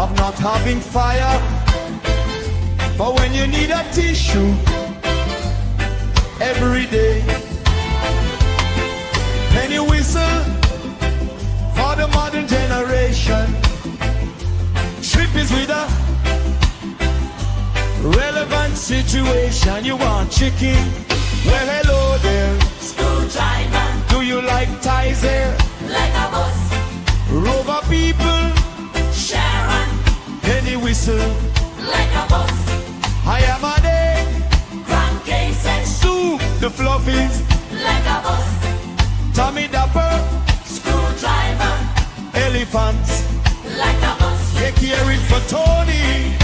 of not having fire. But when you need a tissue every day, penny whistle for the modern generation. Trip is with a relevant situation. You want chicken? Well, hello there. Screwdriver. Do you like ties there? Like a bus. Rover people. Sharon. Penny whistle. Like a bus. I am an egg. Crankcases. Soup, the fluffies. Like a bus. Tommy Dapper. Screwdriver. Elephants. Like a bus. They carry it for Tony.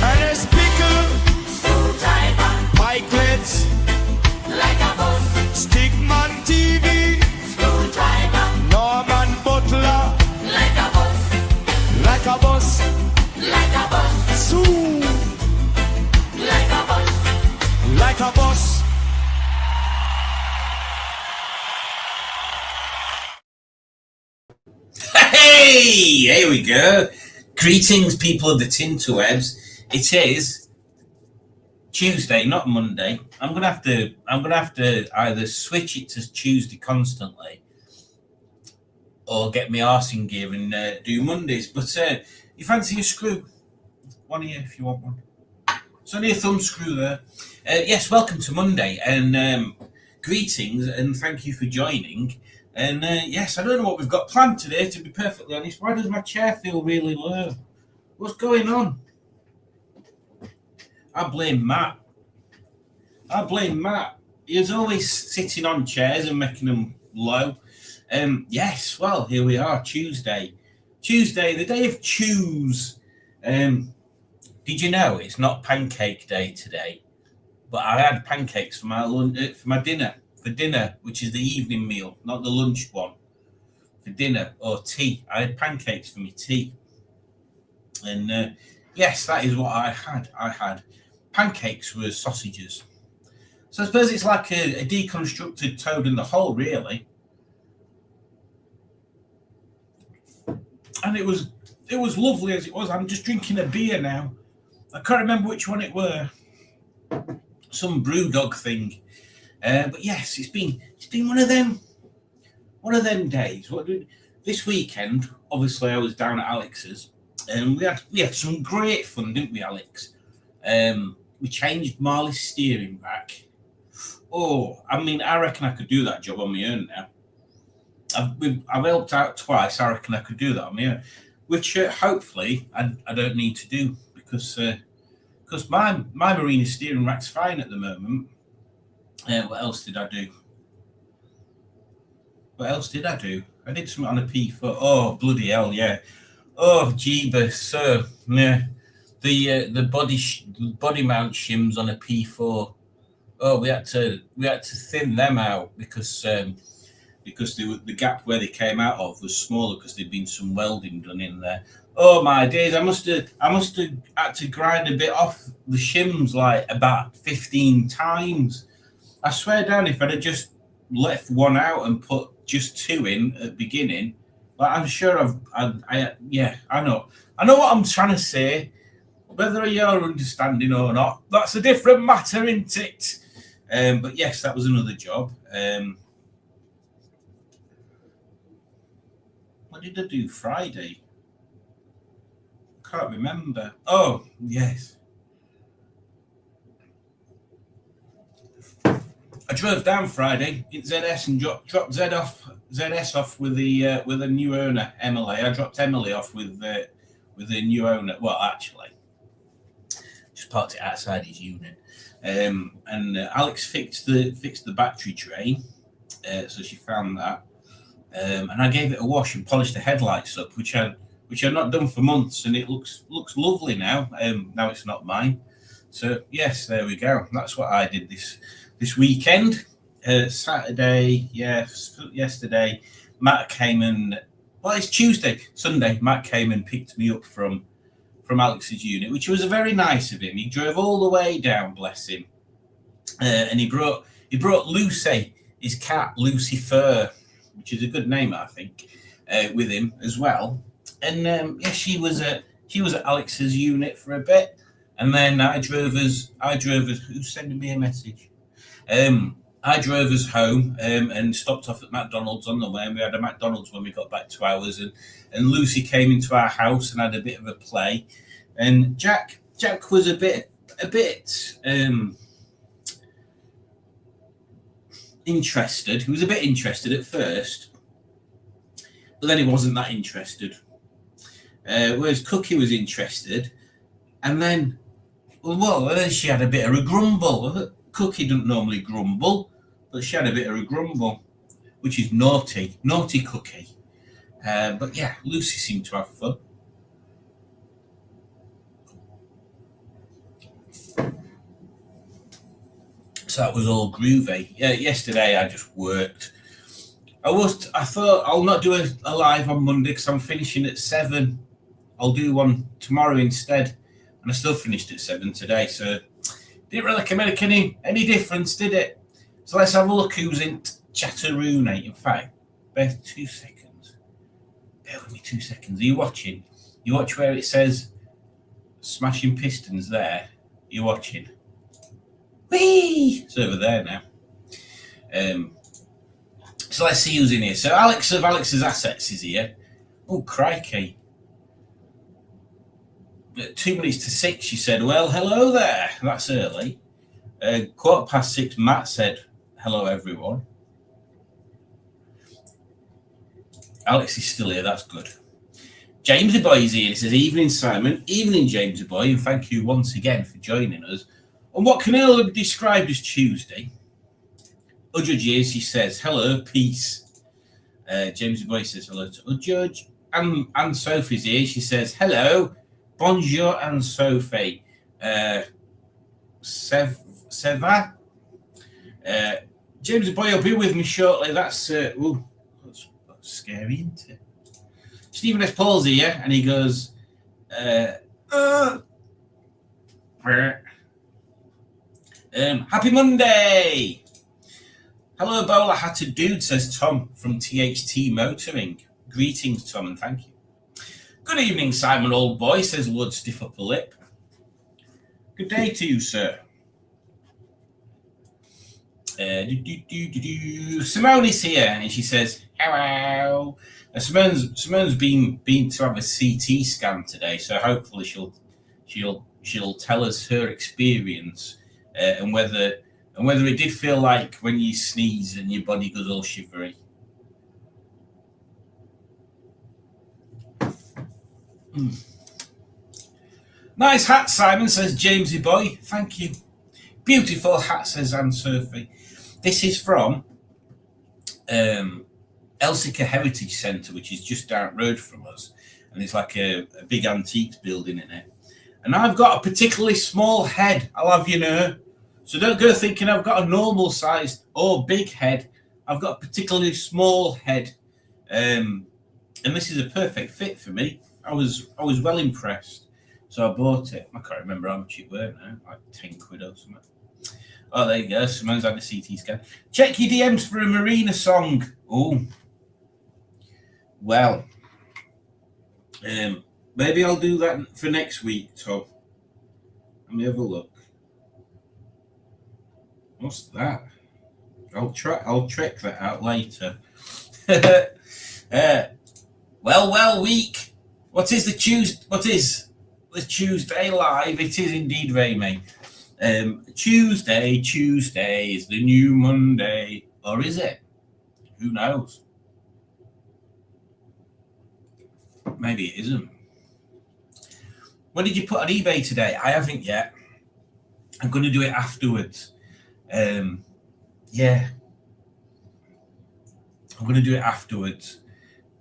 Ernest Pickle. Screwdriver. Pikelets. Like a bus. Stickman TV. Screwdriver. Norman Butler. Like a bus. Like a bus. Like a bus. Sue. Like a bus. Like a bus. Hey, here we go. Greetings, people of the Tinterwebs. It is Tuesday, not Monday. I'm gonna have to either switch it to Tuesday constantly, or get my arse in gear and do Mondays. But you fancy a screw? One here if you want one. It's only a thumb screw there. Yes, welcome to Monday, and greetings, and thank you for joining. And yes, I don't know what we've got planned today, to be perfectly honest. Why does my chair feel really low? What's going on? I blame Matt. He's always sitting on chairs and making them low. Yes, well, here we are, Tuesday. Tuesday, the day of choose. Did you know it's not pancake day today? But I had pancakes for my dinner. For dinner, which is the evening meal, not the lunch one. For dinner or tea, I had pancakes for my tea. And yes, that is what I had. I had pancakes with sausages. So I suppose it's like a deconstructed Toad in the Hole, really. And it was lovely as it was. I'm just drinking a beer now. I can't remember which one it were. Some Brewdog thing. But yes, it's been one of them days. This weekend? Obviously, I was down at Alex's, and we had some great fun, didn't we, Alex? We changed Marley's steering back. Oh, I mean, I reckon I could do that job on my own now. I've helped out twice. I reckon I could do that on my own, which hopefully I don't need to do because my marina steering rack's fine at the moment. What else did I do? I did something on a P4. Oh, bloody hell, yeah. Oh, jeebus. So, yeah. The body mount shims on a P4. Oh, we had to thin them out because the gap where they came out of was smaller because there'd been some welding done in there. Oh my days! I must have had to grind a bit off the shims like about 15 times. I swear down, if I'd have just left one out and put just two in at the beginning, like I'm sure I know what I'm trying to say. Whether you're understanding or not, that's a different matter, isn't it? But yes, that was another job. What did I do Friday? Can't remember. Oh, yes. I drove down Friday in ZS and dropped ZS off with a new owner, Emily. I dropped Emily off with the new owner. Well, actually, just parked it outside his unit. And Alex fixed the battery drain, so she found that. And I gave it a wash and polished the headlights up, which I'd not done for months, and it looks lovely now. Now it's not mine. So yes, there we go. That's what I did this weekend. Saturday, yes, yesterday, Matt came and it's Tuesday, Sunday. Matt came and picked me up from Alex's unit, which was very nice of him. He drove all the way down, bless him. and he brought Lucy, his cat Lucy Fur, which is a good name, I think, with him as well. And she was at Alex's unit for a bit, and then I drove us. Who's sending me a message? I drove us home and stopped off at McDonald's on the way. And we had a McDonald's when we got back to ours, and Lucy came into our house and had a bit of a play. And Jack was a bit interested. He was a bit interested at first, but then he wasn't that interested. Whereas Cookie was interested, and then she had a bit of a grumble. Cookie doesn't normally grumble, but she had a bit of a grumble, which is naughty Cookie. But yeah, Lucy seemed to have fun. So that was all groovy. Yeah, yesterday I just worked. I thought I'll not do a live on Monday because I'm finishing at 7. I'll do one tomorrow instead, and I still finished at 7 today. So didn't really make any difference, did it? So let's have a look who's in Chatteroony. In fact, bear 2 seconds. Bear with me 2 seconds. Are you watching? You watch where it says Smashing Pistons there? You're watching? Whee! It's over there now. So let's see who's in here. So Alex of Alex's Assets is here. Oh, crikey. At 2 minutes to 6, she said, well, hello there. That's early. 6:15, Matt said, hello, everyone. Alex is still here. That's good. Jamesy Boy is here. He says, evening, Simon. Evening, Jamesy Boy. And thank you once again for joining us on what can only be described as Tuesday. Udjudge is, he says, hello, peace. Jamesy Boy says hello to Udjudge. And Sophie's here. She says, hello. Bonjour and Sophie. Seva. James Boy will be with me shortly. That's scary, isn't it? Stephen S. Paul's here, and he goes, happy Monday. Hello, bowler hatted dude, says Tom from THT Motoring. Greetings, Tom, and thank you. Good evening, Simon, old boy, says Lord Stiff Upper Lip. Good day to you, sir. Simone is here, and she says, hello. Simone's been to have a CT scan today, so hopefully she'll tell us her experience and whether it did feel like when you sneeze and your body goes all shivery. Nice hat, Simon, says Jamesy Boy. Thank you. Beautiful hat, says Anne Sophie. This is from Elsica Heritage Centre, which is just down the road from us. And it's like a big antiques building in it. And I've got a particularly small head, I'll have you know. So don't go thinking I've got a normal sized or big head. I've got a particularly small head. And this is a perfect fit for me. I was well impressed. So I bought it. I can't remember how much it were now, like 10 quid or something. Oh, there you go. Someone's had a CT scan. Check your DMs for a Marina song. Oh. Well. Maybe I'll do that for next week, Tom. Let me have a look. What's that? I'll check that out later. Well, week. What is the Tuesday live? It is indeed, Rayman. Tuesday is the new Monday, or is it? Who knows? Maybe it isn't. When did you put on eBay today? I haven't yet. I'm going to do it afterwards. Yeah, I'm going to do it afterwards.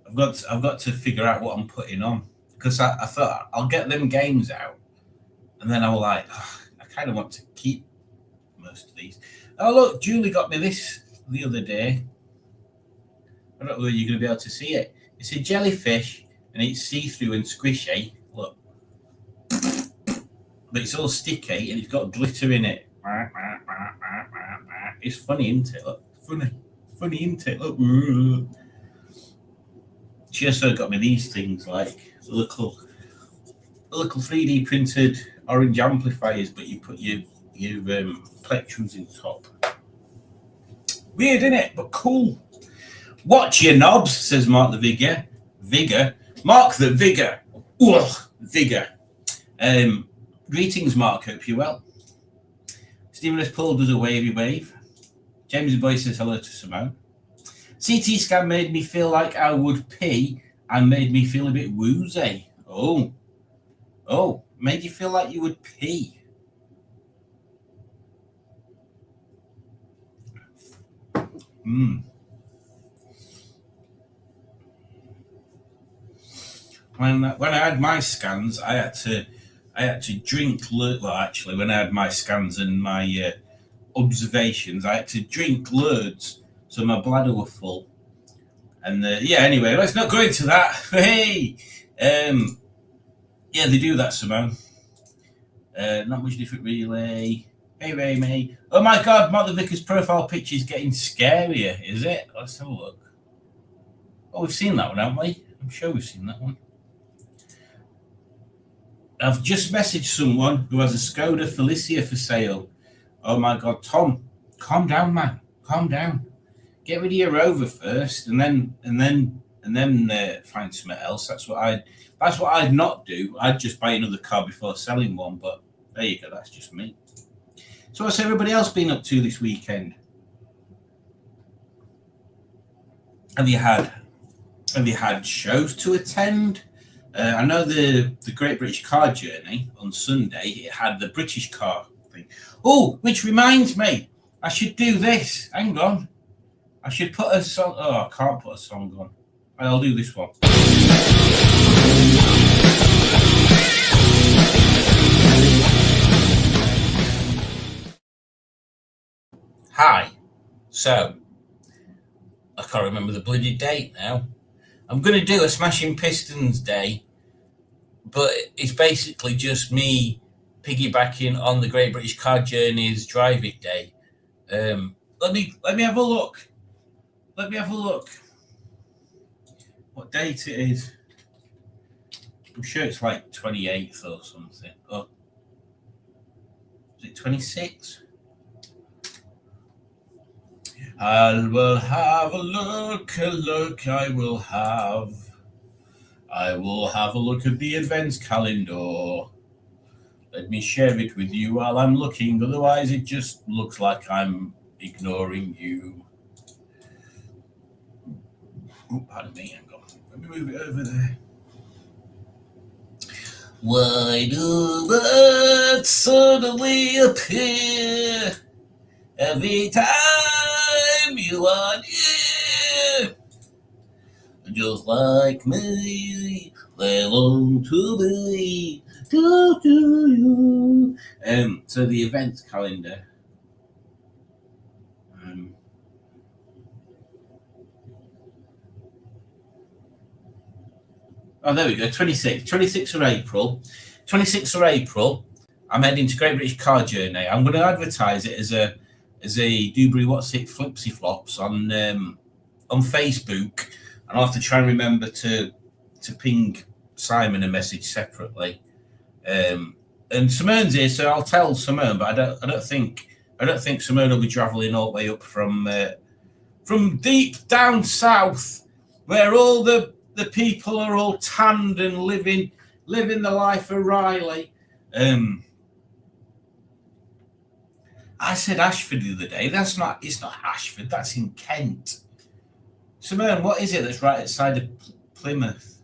I've got to figure out what I'm putting on because I thought I'll get them games out, and then I was like, I kind of want to keep most of these. Oh look, Julie got me this the other day. I don't know whether you're going to be able to see it. It's a jellyfish and it's see-through and squishy. Look, but it's all sticky and it's got glitter in it. It's funny, isn't it? Look, funny, isn't it? Look. She also got me these things like little 3D printed orange amplifiers, but you put your plectrums in top. Weird, isn't it? But cool. Watch your knobs, says Mark the Vigor. Mark the Vigor. Ugh, Vigor. Greetings, Mark. Hope you're well. Stephen S. Paul does a wavy wave. James Boy says hello to Simone. CT scan made me feel like I would pee and made me feel a bit woozy. Oh, made you feel like you would pee. When I had my scans, I had to drink. Well, actually, when I had my scans and my observations, I had to drink loads, so my bladder was full. And anyway, let's not go into that. Hey, yeah, they do that, Simone. Not much different, really. Hey, Ramy. Oh my God, Mark the Vicar's profile picture is getting scarier, is it? Let's have a look. Oh, we've seen that one, haven't we? I'm sure we've seen that one. I've just messaged someone who has a Skoda Felicia for sale. Oh my God, Tom, calm down, man. Calm down. Get rid of your Rover first, and then find something else. That's what I'd not do. I'd just buy another car before selling one. But there you go. That's just me. So what's everybody else been up to this weekend? Have you had shows to attend? I know the Great British Car Journey on Sunday. It had the British car thing. Oh, which reminds me, I should do this. Hang on. I should put a song. Oh, I can't put a song on. I'll do this one. Hi. So, I can't remember the bloody date now. I'm going to do a Smashing Pistons day, but it's basically just me piggybacking on the Great British Car Journey's Drive It Day. Let me have a look. Let me have a look. What date it is? I'm sure it's like 28th or something. Oh, is it 26? I will have a look. I will have a look at the advents calendar. Let me share it with you while I'm looking. Otherwise, it just looks like I'm ignoring you. Oh, pardon me. Hang on. Let me move it over there. Why do birds suddenly appear every time you are near? Just like me, they long to be close to you. So the events calendar. Oh, there we go. 26th of April. 26th of April. I'm heading to Great British Car Journey. I'm going to advertise it as a Dewberry What's It Flipsy Flops on Facebook, and I'll have to try and remember to ping Simon a message separately. And Simone's here, so I'll tell Simone, but I don't think Simone will be travelling all the way up from deep down south, where all the people are all tanned and living the life of Riley. I said Ashford the other day. It's not Ashford, that's in Kent. Simone, what is it that's right outside of Plymouth?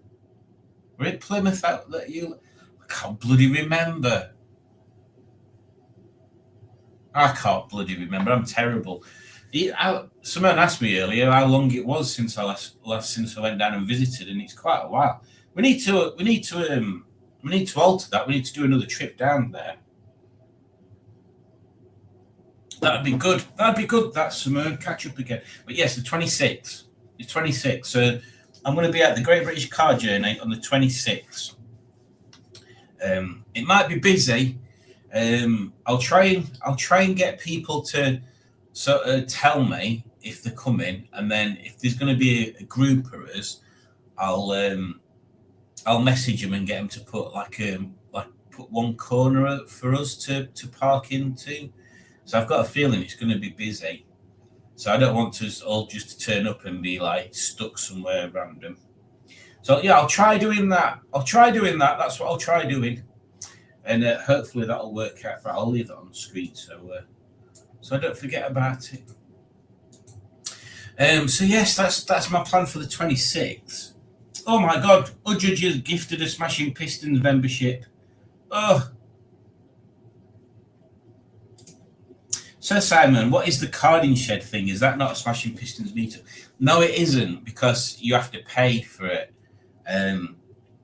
We're in Plymouth out that you... I can't bloody remember. I can't bloody remember. I'm terrible. Simone asked me earlier how long it was since I went down and visited, and it's quite a while. We need to alter that. We need to do another trip down there. That'd be good. That's Simone. Catch up again. But yes, the 26th. It's 26th. So I'm going to be at the Great British Car Journey on the 26th. It might be busy. I'll try and get people to So tell me if they're coming, and then if there's going to be a group of us, I'll message them and get them to put put one corner for us to park into. So I've got a feeling it's going to be busy. So I don't want us all just to turn up and be like stuck somewhere random. So yeah, I'll try doing that. That's what I'll try doing, and hopefully that'll work out. But I'll leave that on the screen so I don't forget about it. So yes, that's my plan for the 26th. Oh my God, Udjudge has gifted a Smashing Pistons membership. Oh. So Simon, what is the carding shed thing? Is that not a Smashing Pistons meetup? No, it isn't, because you have to pay for it.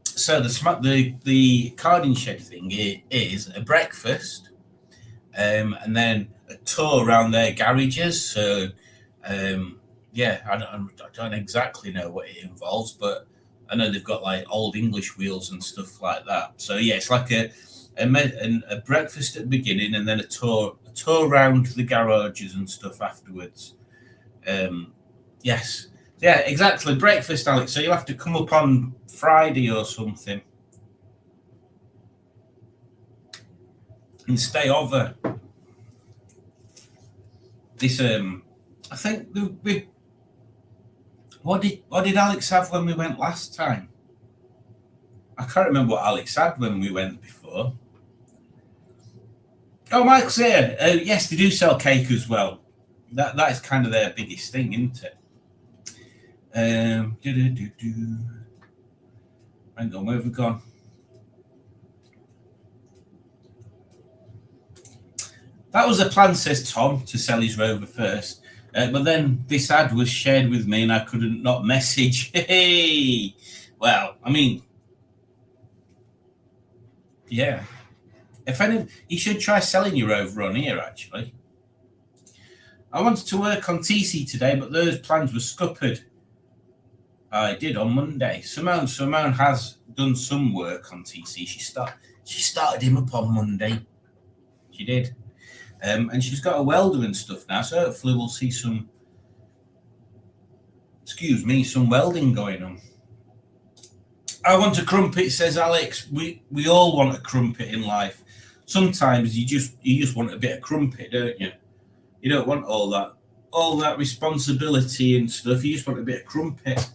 So the carding shed thing is a breakfast, and then a tour around their garages. So yeah, I don't exactly know what it involves, but I know they've got like old English wheels and stuff like that. So yeah, it's like a breakfast at the beginning, and then a tour around the garages and stuff afterwards. Yes, yeah, exactly. Breakfast, Alex. So you'll have to come up on Friday or something and stay over. This I think what did Alex have when we went last time? I can't remember what Alex had when we went before. Oh, Mike's here. Yes, they do sell cake as well. That is kind of their biggest thing, isn't it? Hang on, where have we gone? That was the plan, says Tom, to sell his Rover first. But then this ad was shared with me and I couldn't not message. Hey! Well, I mean, yeah. You should try selling your Rover on here, actually. I wanted to work on TC today, but those plans were scuppered. I did on Monday. Simone has done some work on TC. She started him up on Monday. She did. And she's got a welder and stuff now, so hopefully we'll see some welding going on. I want a crumpet, says Alex. We all want a crumpet in life. Sometimes you just want a bit of crumpet, don't you? You don't want all that responsibility and stuff. You just want a bit of crumpet.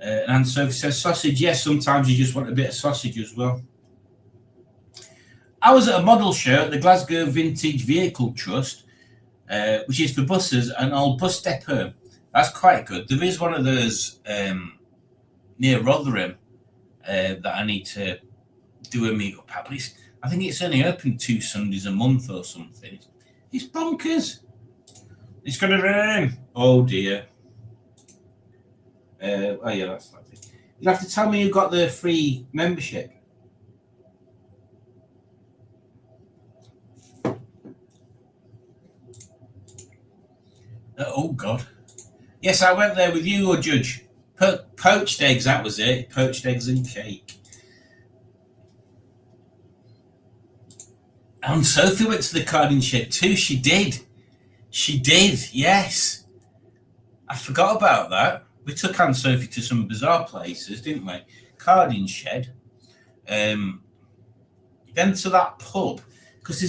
And Sophie says sausage. Yes, sometimes you just want a bit of sausage as well. I was at a model show at the Glasgow Vintage Vehicle Trust, which is for buses, an old bus depot. That's quite good. There is one of those near Rotherham that I need to do a meet-up at, but I think it's only open 2 Sundays a month or something. It's bonkers. It's going to rain. Oh, dear. Oh, yeah, that's not it. You'll have to tell me you got the free membership. Oh, God. Yes, I went there with you, or Judge. Poached eggs, that was it. Poached eggs and cake. And Sophie went to the carding shed too. She did, yes. I forgot about that. We took Aunt Sophie to some bizarre places, didn't we? Carding shed. Then to that pub. Because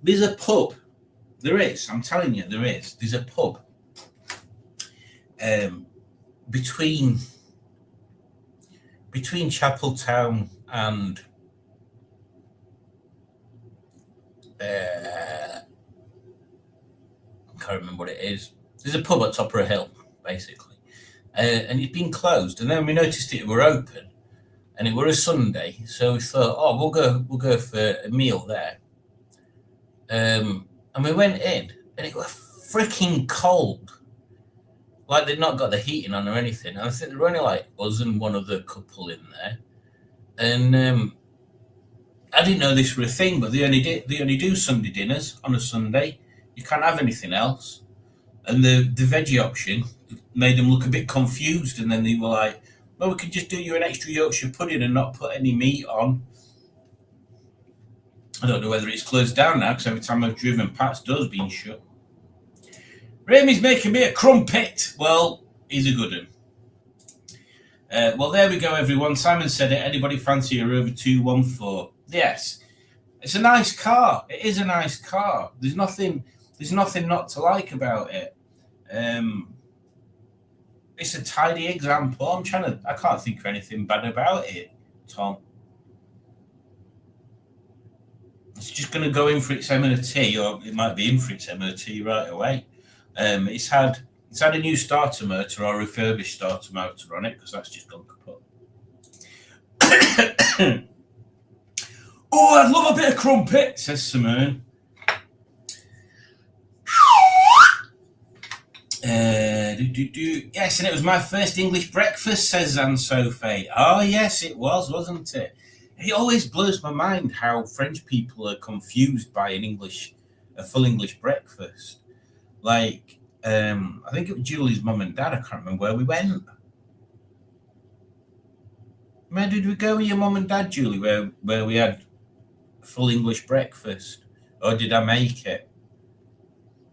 there's a pub. There is, I'm telling you, there is. There's a pub between Chapeltown and I can't remember what it is. There's a pub at top of a hill, basically, and it'd been closed. And then we noticed it were open, and it were a Sunday, so we thought, oh, we'll go for a meal there. And we went in, and it was freaking cold. Like they'd not got the heating on or anything. And I think there were only like us and one other couple in there. And I didn't know this were a thing, but they only do Sunday dinners on a Sunday. You can't have anything else. And the veggie option made them look a bit confused. And then they were like, well, we could just do you an extra Yorkshire pudding and not put any meat on. I don't know whether it's closed down now because every time I've driven past, door's been shut. Ramey's making me a crumpet. Well, he's a good one. Well, there we go, everyone. Simon said it. Anybody fancy a Rover 214? Yes. It's a nice car. It is a nice car. There's nothing not to like about it. It's a tidy example. I can't think of anything bad about it, Tom. It's just going to go in for its MOT, or it might be in for its MOT right away. It's had a new starter motor or refurbished starter motor on it because that's just gone kaput. Oh, I'd love a bit of crumpet, says Simone. Yes, and it was my first English breakfast, says Anne-Sophie. Oh, yes, it was, wasn't it? It always blows my mind how French people are confused by a full English breakfast. Like, I think it was Julie's mum and dad. I can't remember where we went. Where did we go with your mum and dad, Julie? Where we had a full English breakfast, or did I make it?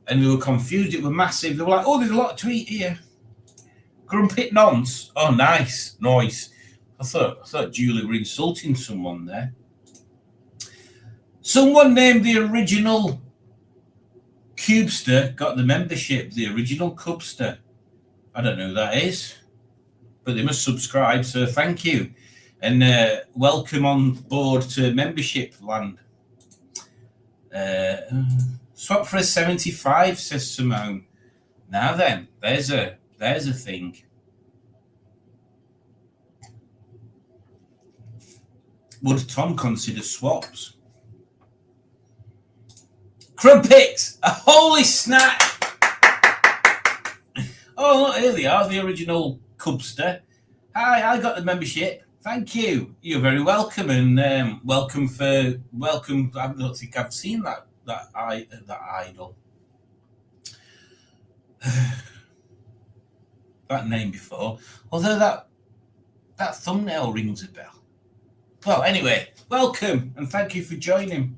And we were confused. It was massive. They were like, "Oh, there's a lot to eat here." Crumpet nonce. Oh, nice. I thought Julie were insulting someone there. Someone named the original Cubester got the membership. The original Cubster. I don't know who that is, but they must subscribe. So thank you, and welcome on board to membership land. Swap for a 75, says Simone. Now then, there's a thing. Would Tom consider swaps? Crumpets! A holy snack! Oh, look, here they are, the original Cubster. Hi, I got the membership. Thank you. You're very welcome, and welcome. I don't think I've seen that idol. That name before. Although that thumbnail rings a bell. Well, anyway, welcome and thank you for joining.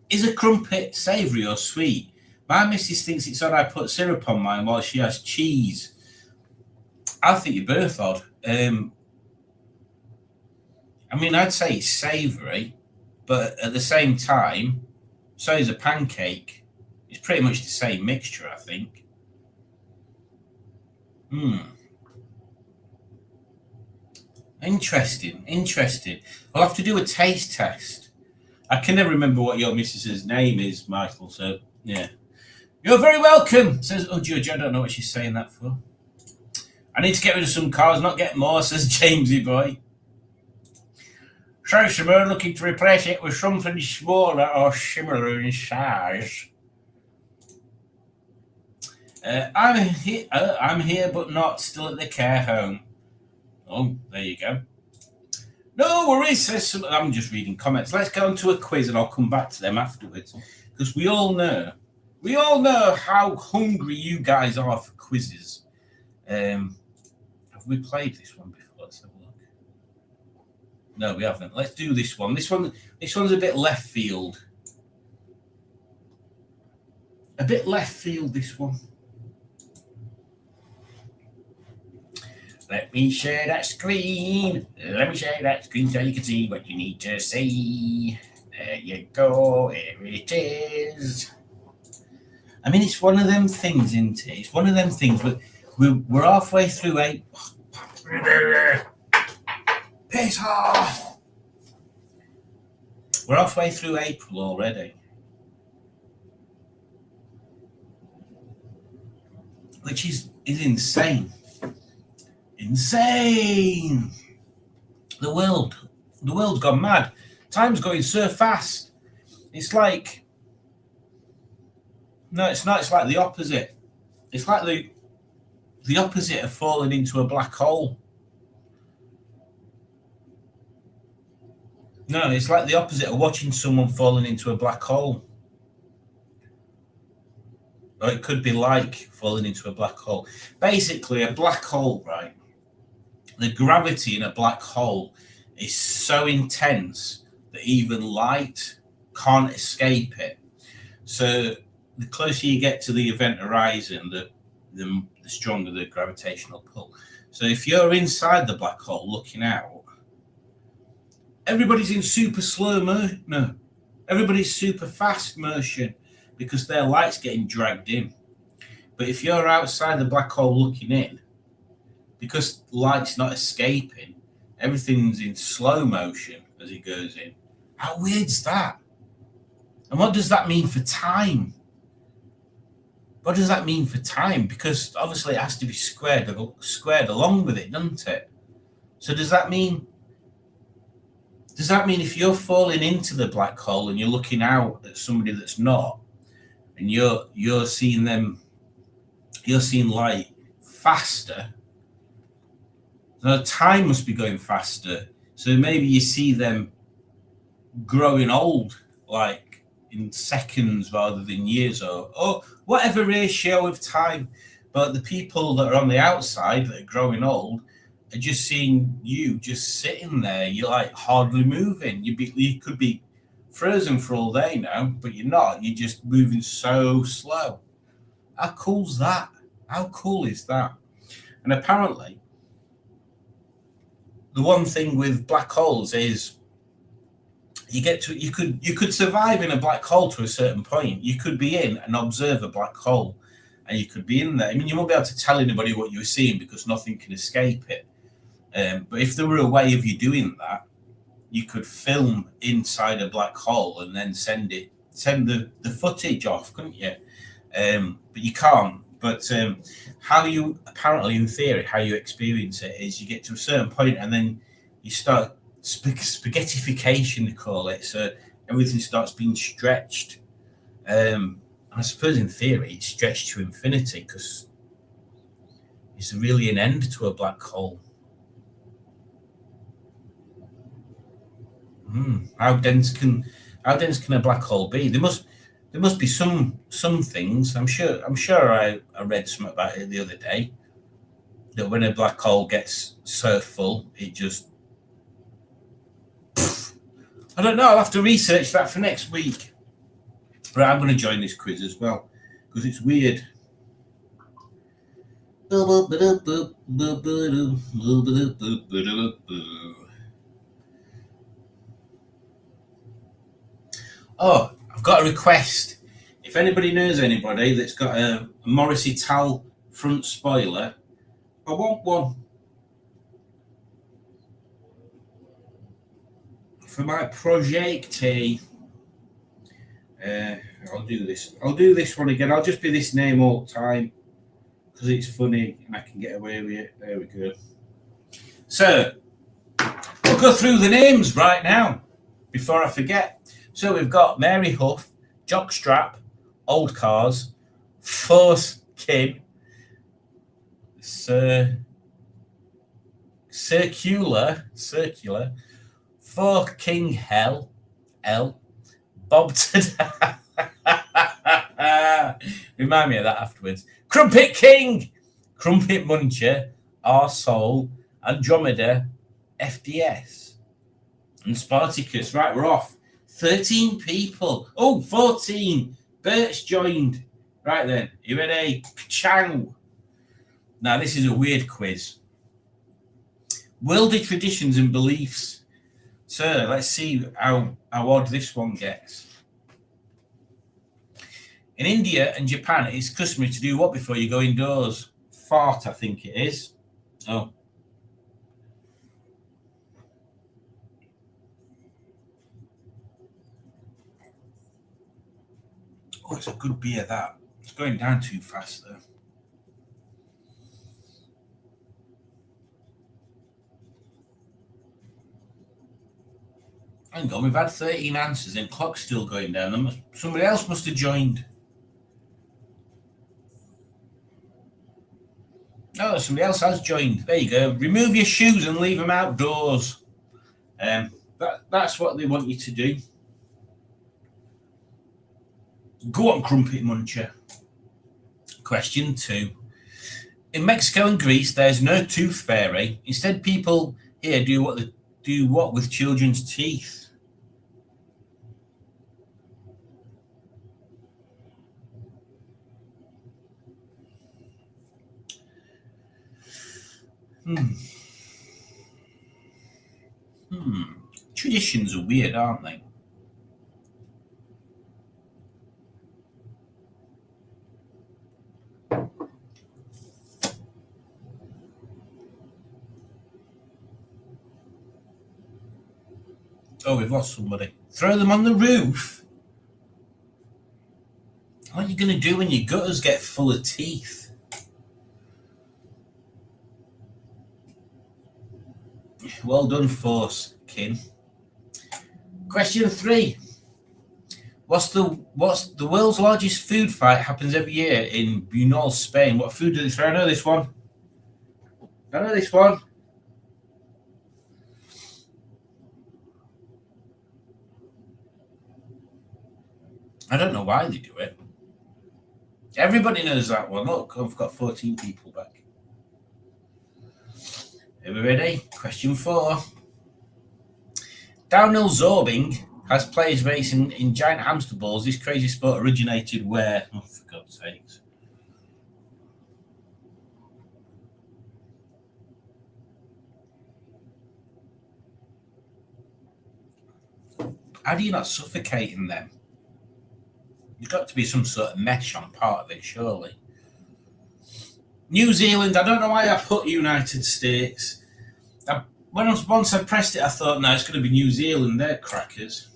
Is a crumpet savoury or sweet? My missus thinks it's odd I put syrup on mine while she has cheese. I think you're both odd. I mean, I'd say it's savoury, but at the same time, so is a pancake. It's pretty much the same mixture, I think. Interesting. I'll have to do a taste test. I can never remember what your missus's name is, Michael, so yeah. You're very welcome, says Judge. I don't know what she's saying that for. I need to get rid of some cars, not get more, says Jamesy boy. So Simone looking to replace it with something smaller or similar in size. I'm here, but not still at the care home. Oh, there you go. No worries, says some. I'm just reading comments. Let's go on to a quiz, and I'll come back to them afterwards, because we all know how hungry you guys are for quizzes. Have we played this one before? Let's have a look. No, we haven't. Let's do this one. This one's a bit left field. This one. Let me share that screen. Let me share that screen so you can see what you need to see. There you go. Here it is. I mean, it's one of them things, isn't it? It's one of them things. But we're halfway through Piss off! We're halfway through April already. Which is insane. Insane! The world's gone mad. Time's going so fast. It's like... No, it's not. It's like the opposite. It's like the opposite of falling into a black hole. No, it's like the opposite of watching someone falling into a black hole. Or it could be like falling into a black hole. Basically, a black hole, right? The gravity in a black hole is so intense that even light can't escape it. So the closer you get to the event horizon, the stronger the gravitational pull. So if you're inside the black hole looking out, everybody's in super slow motion. No, everybody's super fast motion because their light's getting dragged in. But if you're outside the black hole looking in, because light's not escaping, everything's in slow motion as it goes in. How weird's that? And what does that mean for time? What does that mean for time? Because obviously it has to be squared along with it, doesn't it? So does that mean if you're falling into the black hole and you're looking out at somebody that's not, and you're seeing light faster, the time must be going faster. So maybe you see them growing old, like in seconds rather than years, or whatever ratio of time. But the people that are on the outside that are growing old are just seeing you just sitting there. You're like hardly moving. You could be frozen for all they know, but you're not. You're just moving so slow. How cool's that? How cool is that? And apparently, the one thing with black holes is you could survive in a black hole to a certain point. You could be in and observe a black hole, and you could be in there. I mean, you won't be able to tell anybody what you were seeing because nothing can escape it. But if there were a way of you doing that, you could film inside a black hole and then send the footage off, couldn't you? But you can't. But how you apparently, in theory, how you experience it is you get to a certain point and then you start spaghettification, they call it. So everything starts being stretched. I suppose in theory it's stretched to infinity because it's really an end to a black hole. How dense can a black hole be? There must be some things. I'm sure I read something about it the other day, that when a black hole gets so full, it just, I don't know. I'll have to research that for next week. But I'm going to join this quiz as well because it's weird. Oh, I've got a request. If anybody knows anybody that's got a Morris Ital front spoiler, I want one for my project. I'll do this one again. I'll just be this name all the time because it's funny and I can get away with it. There we go. So we'll go through the names right now before I forget. So we've got Mary Huff, Jockstrap, Old Cars, Force Kin, Circular, For King Hell, L, Bob to remind me of that afterwards. Crumpet King, Crumpet Muncher, R Soul, Andromeda, FDS, and Spartacus. Right, we're off. 13 people. Oh, 14. Bert's joined. Right then, you ready? Chang. Now, this is a weird quiz. Worldly traditions and beliefs. So, let's see how odd this one gets. In India and Japan, it's customary to do what before you go indoors? Fart, I think it is. Oh. Oh, it's a good beer, that. It's going down too fast, though. Hang on, we've had 13 answers and clock's still going down. Somebody else must have joined. Oh, somebody else has joined. There you go. Remove your shoes and leave them outdoors. That's what they want you to do. Go on, Crumpet Muncher. Question 2. In Mexico and Greece, there's no tooth fairy. Instead, people here do what with children's teeth? Traditions are weird, aren't they? Oh, we've lost somebody. Throw them on the roof? What are you going to do when your gutters get full of teeth? Well done, Force Kin. Question 3. What's the world's largest food fight happens every year in Buñol, Spain? What food do they throw? I know this one. I don't know why they do it. Everybody knows that one. Look, I've got 14 people back. Are we ready? Question 4. Downhill zorbing has players racing in giant hamster balls. This crazy sport originated where? Oh, for God's sakes. How do you not suffocate in them? There's got to be some sort of mesh on part of it, surely. New Zealand, I don't know why I put United States. Once I pressed it, I thought, no, it's going to be New Zealand. They're crackers.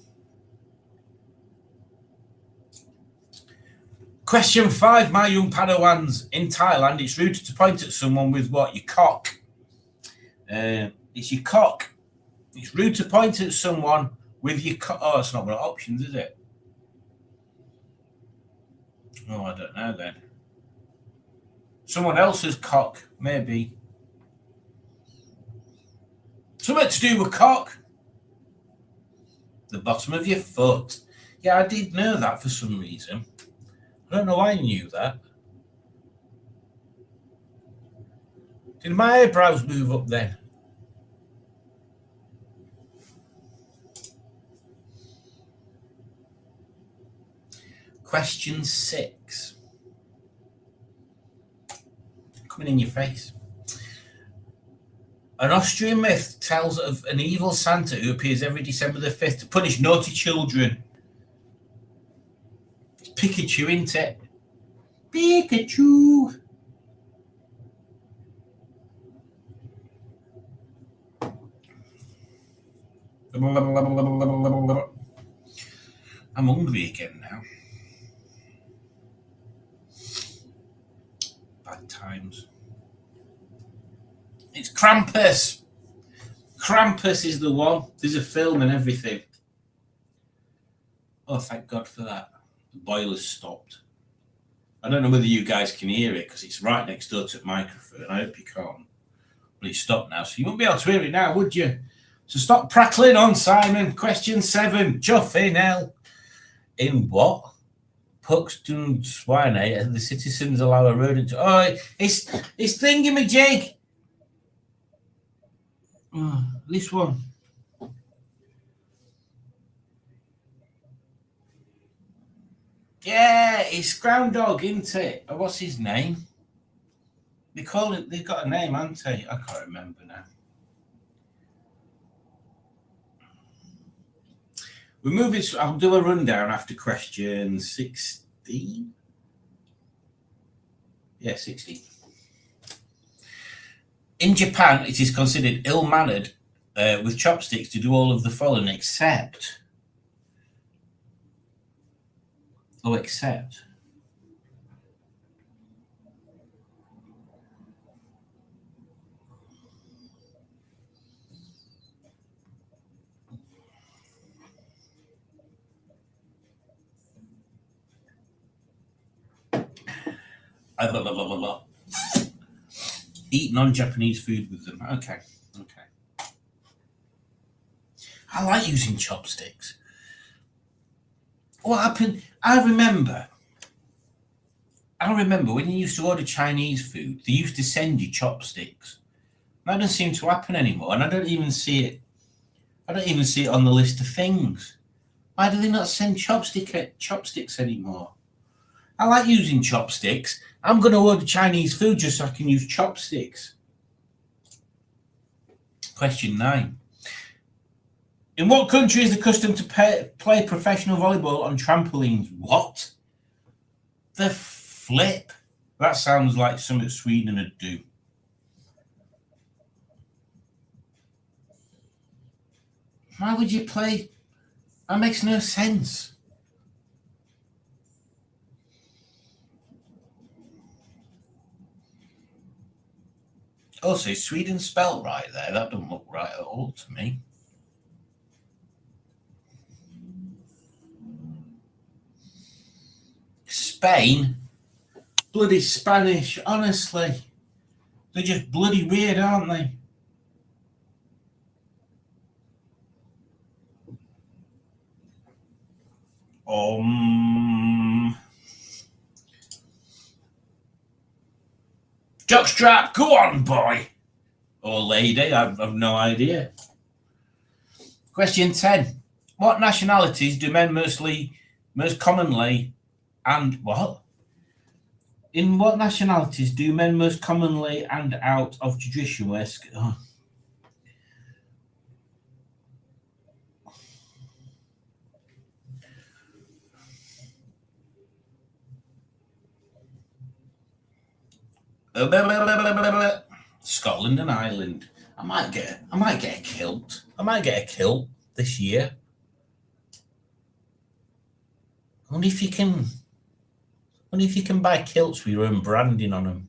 Question 5, my young Padawans. In Thailand, it's rude to point at someone with what? Your cock. It's your cock. It's rude to point at someone with your cock. Oh, it's not one of the options, is it? Oh, I don't know then. Someone else's cock, maybe. Something to do with cock. The bottom of your foot. Yeah, I did know that for some reason. I don't know why I knew that. Did my eyebrows move up then? Question 6. Coming in your face. An Austrian myth tells of an evil Santa who appears every December the 5th to punish naughty children. It's Pikachu, isn't it? Pikachu. I'm hungry again now. Bad times. It's Krampus. Krampus is the one. There's a film and everything. Oh, thank God for that. The boiler's stopped. I don't know whether you guys can hear it because it's right next door to the microphone. I hope you can't. But it's stopped now, so you won't be able to hear it now, would you? So stop prattling on, Simon. Question 7. Chuffing hell. In what? Puxton Swine, the citizens allow a rodent to... Oh, it's thingamajig. Oh, this one. Yeah, it's Groundhog, isn't it? Oh, what's his name? They call it. They've got a name, haven't they? I can't remember now. We're moving. I'll do a rundown after question 16. Yeah, 16. In Japan, it is considered ill-mannered with chopsticks to do all of the following except. Oh, except. Eat non-Japanese food with them. Okay. I like using chopsticks. What happened? I remember when you used to order Chinese food, they used to send you chopsticks. That doesn't seem to happen anymore, and I don't even see it on the list of things. Why do they not send chopsticks anymore? I like using chopsticks. I'm going to order Chinese food just so I can use chopsticks. Question 9. In what country is the custom to play professional volleyball on trampolines? What? The flip? That sounds like something Sweden would do. Why would you play? That makes no sense. Also, is Sweden spelled right there? That doesn't look right at all to me. Spain? Bloody Spanish, honestly. They're just bloody weird, aren't they? Jockstrap, go on, boy. Or lady, I've no idea. Question 10. What nationalities do men most commonly, and what? In what nationalities do men most commonly and out of tradition wear Scotland and Ireland. I might get a kilt. I might get a kilt this year. I wonder if you can buy kilts with your own branding on them.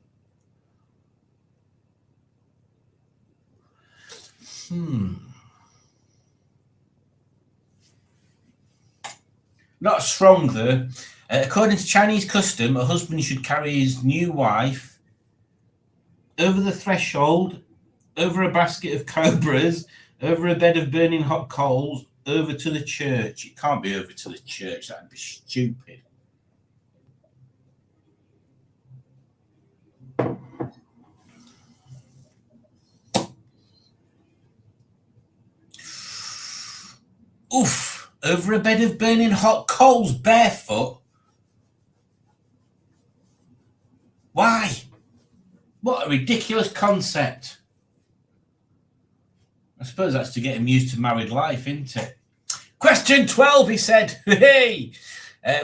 Not strong though. According to Chinese custom, a husband should carry his new wife over the threshold, over a basket of cobras, over a bed of burning hot coals, over to the church. It can't be over to the church. That'd be stupid. Oof. Over a bed of burning hot coals barefoot? Why? What a ridiculous concept. I suppose that's to get him used to married life, isn't it? Question 12, he said. Hey!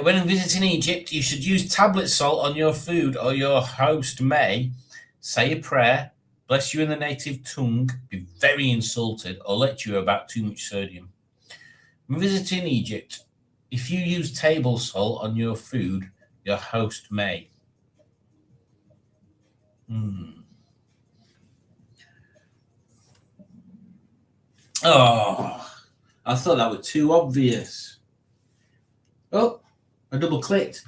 When visiting Egypt, you should use tablet salt on your food or your host may say a prayer, bless you in the native tongue, be very insulted, or lecture you about too much sodium. When visiting Egypt, if you use table salt on your food, your host may. Oh, I thought that was too obvious. Oh, I double clicked.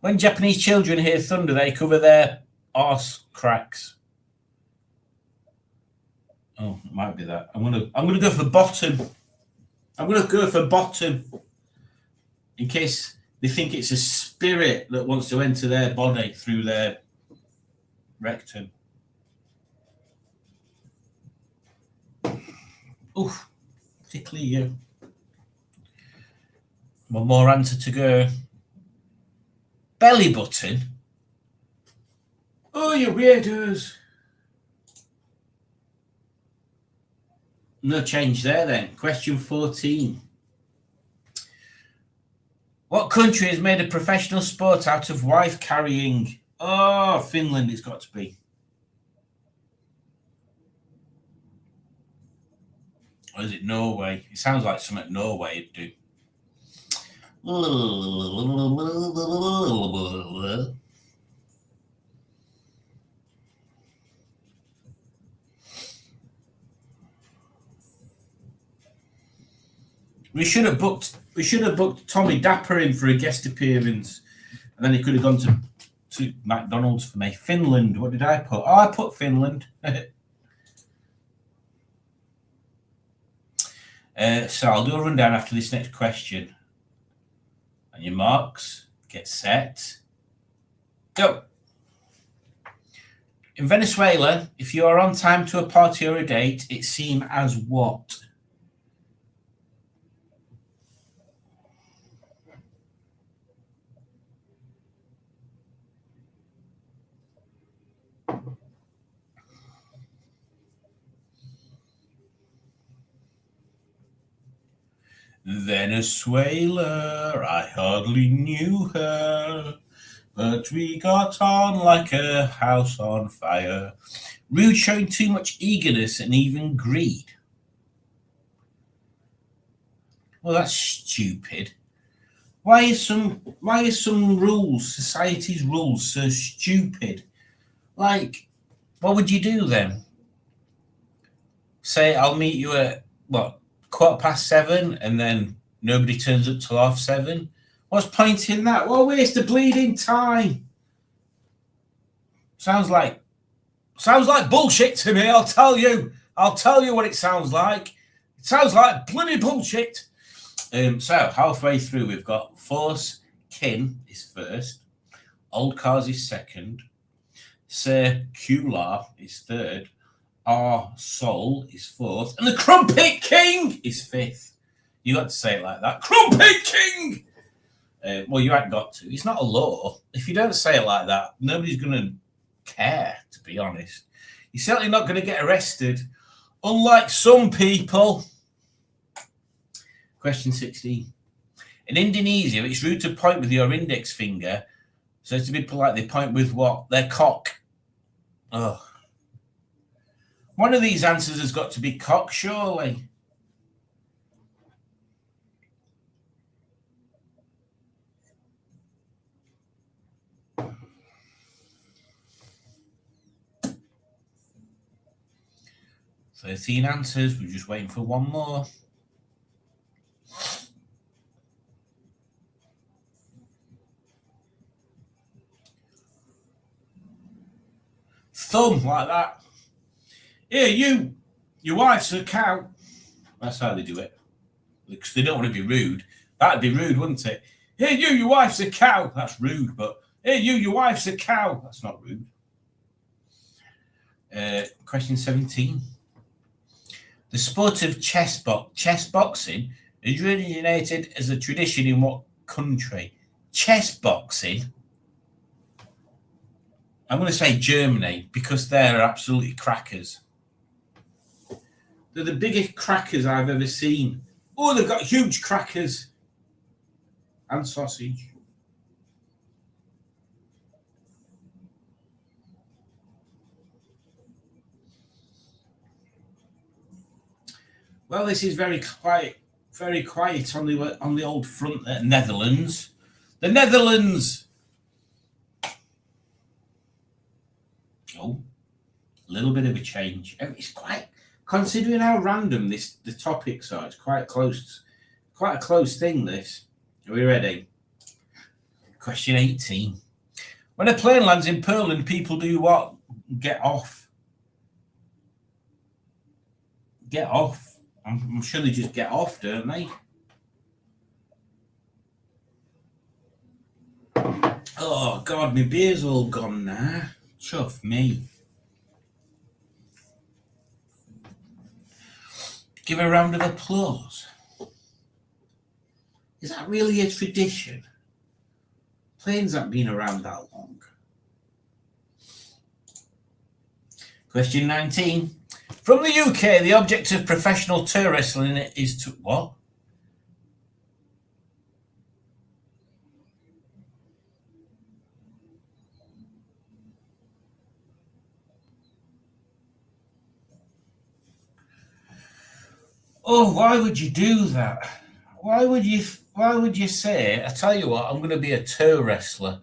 When Japanese children hear thunder, they cover their arse cracks. Oh, it might be that. I'm gonna go for bottom. I'm gonna go for bottom. In case they think it's a spirit that wants to enter their body through their rectum. Oof, particularly you. One more answer to go. Belly button? Oh, you weirdos. No change there then. Question 14. What country has made a professional sport out of wife carrying? Oh, Finland it's got to be. Or is it Norway? It sounds like something Norway would do. We should have booked Tommy Dapper in for a guest appearance, and then he could have gone to McDonald's for me. Finland. What did I put? Oh, I put Finland. So I'll do a rundown after this next question. On your marks, get set, go. In Venezuela, if you are on time to a party or a date, it's seen as what? Venezuela, I hardly knew her, but we got on like a house on fire. Rude showing too much eagerness and even greed. Well, that's stupid. Why is some rules, society's rules, so stupid? Like, what would you do then? Say, I'll meet you at, 7:15, and then nobody turns up till 7:30? What's point in that? Well, waste the bleeding time. Sounds like bullshit to me, I'll tell you. I'll tell you what it sounds like. It sounds like bloody bullshit. So, halfway through, we've got Force Kin is first, Old Cars is second, Sir Kular is third, Our Soul is fourth, and the Crumpet King is fifth. You got to say it like that. Crumpet King! Well, you ain't got to. It's not a law. If you don't say it like that, nobody's going to care, to be honest. You're certainly not going to get arrested, unlike some people. Question 16. In Indonesia, it's rude to point with your index finger. So to be polite, they point with what? Their cock. Oh. One of these answers has got to be cock, surely. So 13 answers. We're just waiting for one more. Thumb like that. Here, you, your wife's a cow. That's how they do it. Because they don't want to be rude. That'd be rude, wouldn't it? Here, you, your wife's a cow. That's rude, but here, you, your wife's a cow. That's not rude. Question 17. The sport of chess boxing is originated as a tradition in what country? Chess boxing? I'm going to say Germany, because they're absolutely crackers. They're the biggest crackers I've ever seen. Oh, they've got huge crackers. And sausage. Well, this is very quiet on the old front there. Netherlands. The Netherlands. Oh, a little bit of a change. It's quite, considering how random the topics are, it's quite close. Quite a close thing, this. Are we ready? Question 18. When a plane lands in Poland, people do what? Get off. Get off. I'm sure they just get off, don't they? Oh, God, my beer's all gone now. Chuff me. Give a round of applause. Is that really a tradition? Planes haven't been around that long. Question 19. From the UK, the object of professional tour wrestling is to what? Oh, why would you do that? Why would you say, I tell you what, I'm going to be a tour wrestler?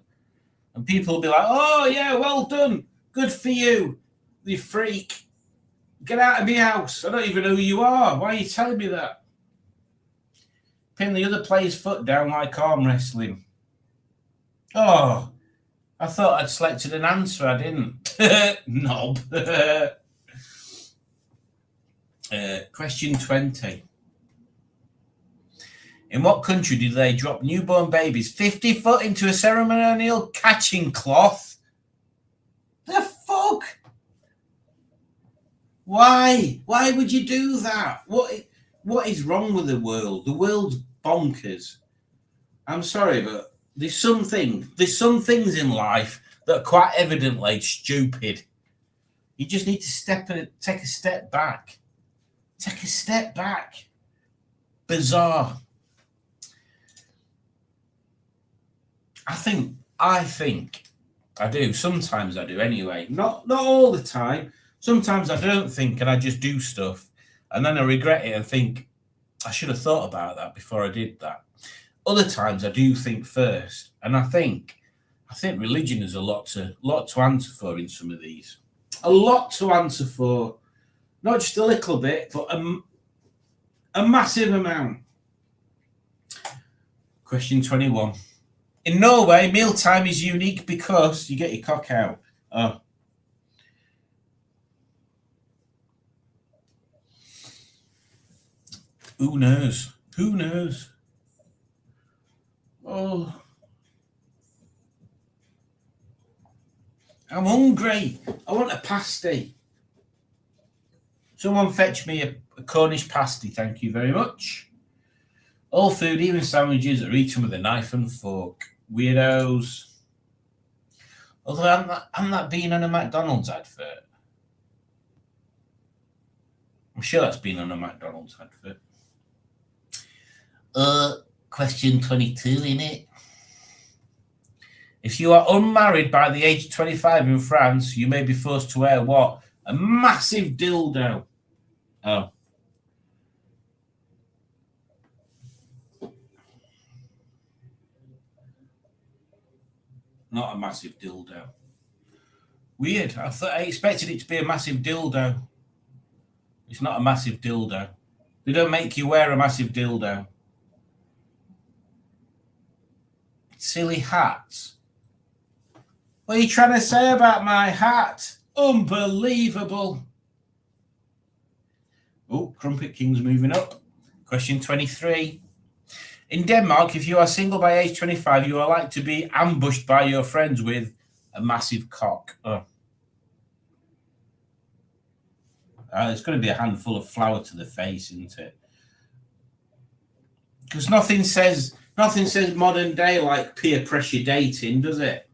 And people will be like, oh, yeah, well done. Good for you, you freak. Get out of my house. I don't even know who you are. Why are you telling me that? Pin the other player's foot down like arm wrestling. Oh, I thought I'd selected an answer. I didn't. Knob. Question 20. In what country did they drop newborn babies 50 foot into a ceremonial catching cloth? The fuck? Why? Why would you do that? What is wrong with the world? The world's bonkers. I'm sorry, but there's some things in life that are quite evidently stupid. You just need to take a step back. Take a step back. Bizarre. I think I do. Sometimes I do anyway. Not all the time. Sometimes I don't think and I just do stuff. And then I regret it and think, I should have thought about that before I did that. Other times I do think first. And I think religion is a lot to answer for in some of these. A lot to answer for. Not just a little bit, but a massive amount. Question 21. In Norway, mealtime is unique because you get your cock out. Oh. Who knows? Who knows? Oh. I'm hungry. I want a pasty. Someone fetch me a Cornish pasty, thank you very much. All food, even sandwiches, are eaten with a knife and fork. Weirdos. Although I'm not been on a McDonald's advert. I'm sure that's been on a McDonald's advert. Question 22, innit? If you are unmarried by the age of 25 in France, you may be forced to wear what? A massive dildo. Oh. Not a massive dildo. Weird. I expected it to be a massive dildo. It's not a massive dildo. They don't make you wear a massive dildo. Silly hats. What are you trying to say about my hat? Unbelievable. Oh, Crumpet King's moving up. Question 23. In Denmark, if you are single by age 25, you are like to be ambushed by your friends with a massive cock. Oh. It's going to be a handful of flour to the face, isn't it? Because nothing says modern day like peer pressure dating, does it?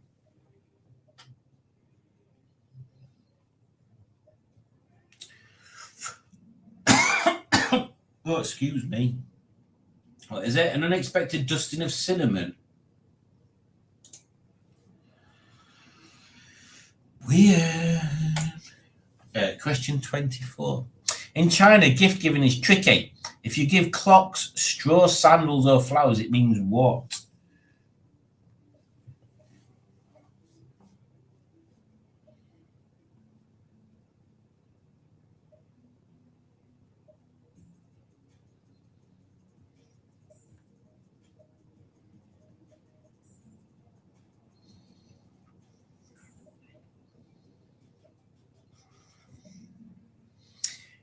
Oh, excuse me. What is it? An unexpected dusting of cinnamon. Weird. Question 24. In China, gift giving is tricky. If you give clocks, straws, sandals, or flowers, it means what?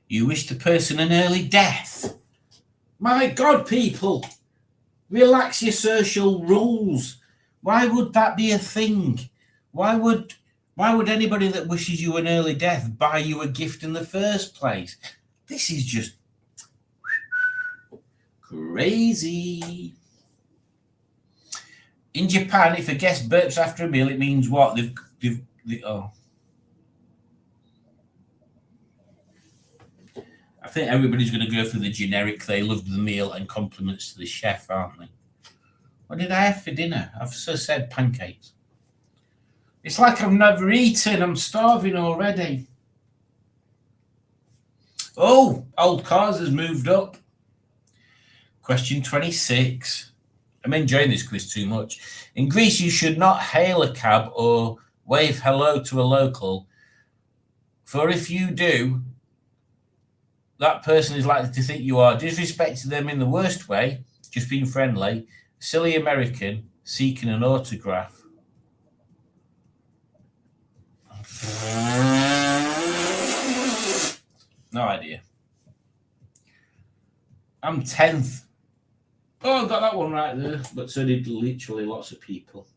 You wish the person an early death. My God, people, relax your social rules. Why would that be a thing? Why would anybody that wishes you an early death buy you a gift in the first place? This is just crazy. In Japan, if a guest burps after a meal, it means what? I think everybody's going to go for the generic, they loved the meal and compliments to the chef, aren't they? What did I have for dinner? I've so said pancakes. It's like I've never eaten. I'm starving already. Oh, old cars has moved up. Question 26. I'm enjoying this quiz too much. In Greece, you should not hail a cab or wave hello to a local, for if you do, that person is likely to think you are disrespecting them in the worst way, just being friendly, silly American, seeking an autograph. No idea. I'm 10th. Oh, I got that one right there, but so did literally lots of people.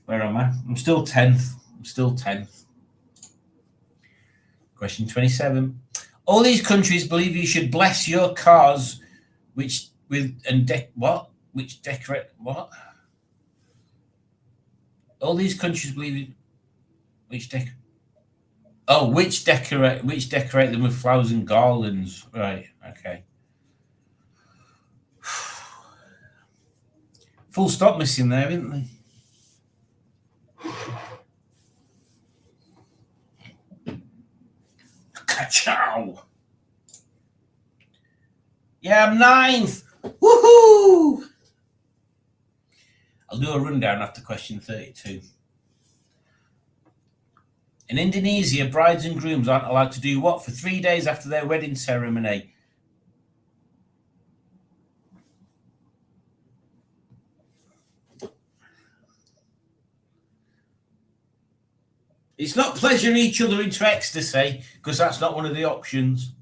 Where am I? I'm still 10th. Question 27. All these countries believe you should bless your cars, which decorate what? All these countries believe which decorate them with flowers and garlands. Right. Okay. Full stop missing there, isn't there? Ka-chow! Yeah, I'm 9th. Woohoo! I'll do a rundown after question 32. In Indonesia, brides and grooms aren't allowed to do what for 3 days after their wedding ceremony? It's not pleasuring each other into ecstasy, because that's not one of the options.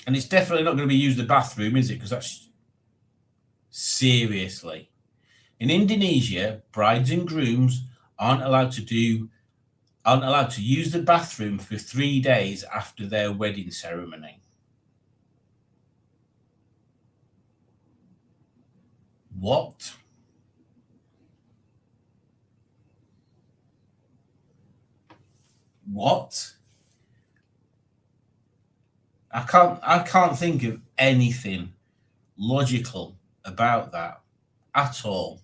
And it's definitely not going to be use the bathroom, is it? Because that's... Seriously. In Indonesia, brides and grooms aren't allowed to use the bathroom for 3 days after their wedding ceremony. What? What? I can't think of anything logical about that at all.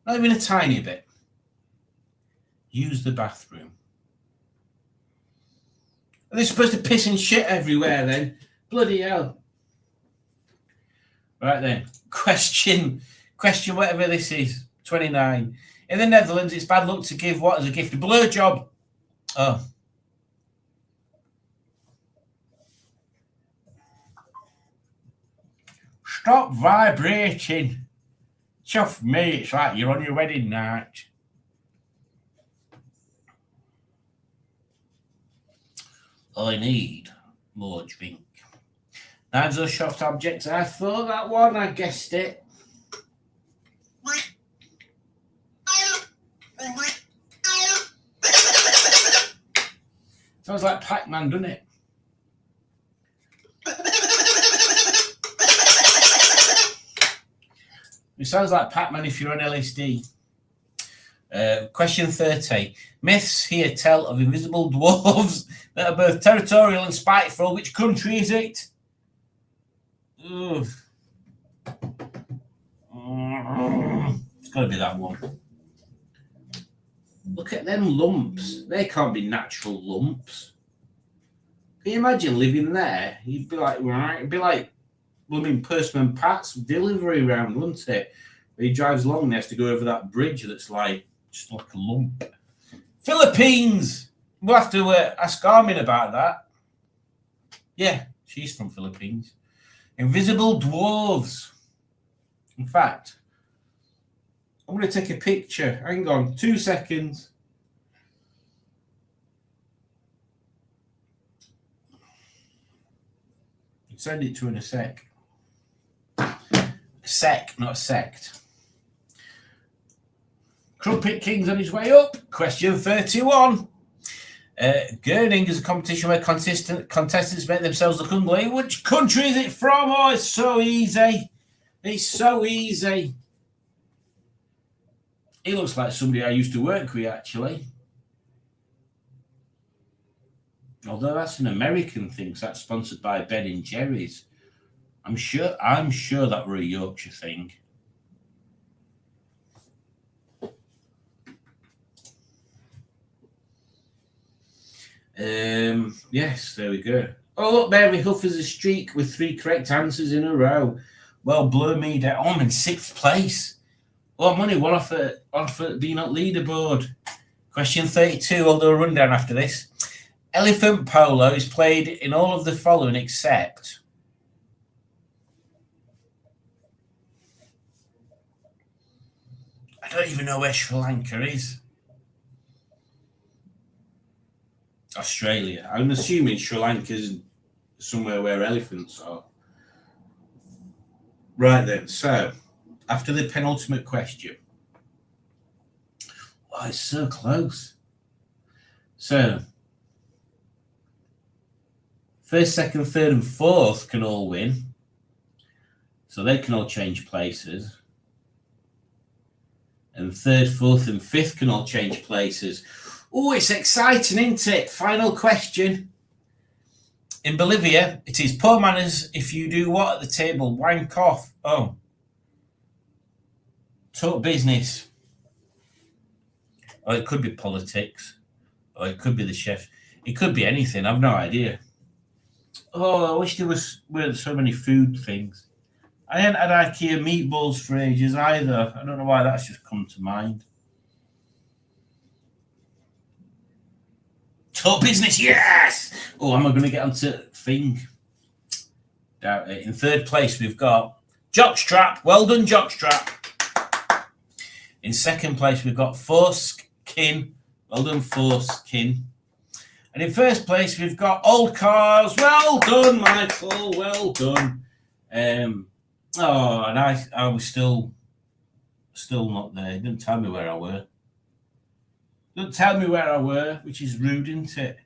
Not even a tiny bit. Use the bathroom. Are they supposed to piss and shit everywhere then? Bloody hell. Right then. Question whatever this is. 29. In the Netherlands, it's bad luck to give what as a gift? A blowjob. Oh. Stop vibrating. It's off me. It's like you're on your wedding night. I need more drink. Names of short objects. I thought that one. I guessed it. Sounds like Pac-Man, doesn't it? It sounds like Pac-Man if you're on LSD. Question 30. Myths here tell of invisible dwarves that are both territorial and spiteful. Which country is it? It's got to be that one. Look at them lumps. They can't be natural lumps. Can you imagine living there? You'd be like, right? It'd be like blooming Postman Pat's delivery round, wouldn't it? He drives along and has to go over that bridge that's like just like a lump. Philippines. We'll have to ask Armin about that. Yeah, she's from Philippines. Invisible dwarves. In fact, I'm going to take a picture. Hang on, 2 seconds. I'll send it to in a sec. A sec, not a sect. Crumpet King's on his way up. Question 31. Gurning is a competition where contestants make themselves look ugly. Which country is it from? Oh, it's so easy. It's so easy. He looks like somebody I used to work with, actually. Although that's an American thing, so that's sponsored by Ben and Jerry's. I'm sure that were a Yorkshire thing. Yes, there we go. Oh, look, Mary Huff has a streak with 3 correct answers in a row. Well, blow me down. Oh, I'm in 6th place. Oh, I'm only one off being on leaderboard. Question 32. I'll do a rundown after this. Elephant polo is played in all of the following except... I don't even know where Sri Lanka is. Australia. I'm assuming Sri Lanka is somewhere where elephants are. Right then, so after the penultimate question. Oh, it's so close. So, 1st, 2nd, 3rd, and 4th can all win. So they can all change places. And 3rd, 4th, and 5th can all change places. Oh, it's exciting, isn't it? Final question. In Bolivia, it is poor manners if you do what at the table? Wank off. Oh. Talk business. Or it could be politics. Or it could be the chef. It could be anything. I've no idea. Oh, I wish weren't so many food things. I hadn't had IKEA meatballs for ages either. I don't know why that's just come to mind. Talk business, yes! Oh, am I going to get onto thing? Doubt it. In third place, we've got Jockstrap. Well done, Jockstrap. In second place, we've got Forskin. Well done, Forskin. And in first place, we've got Old Cars. Well done, Michael. Well done. And I was still not there. Didn't tell me where I were. Don't tell me where I were, which is rude, isn't it?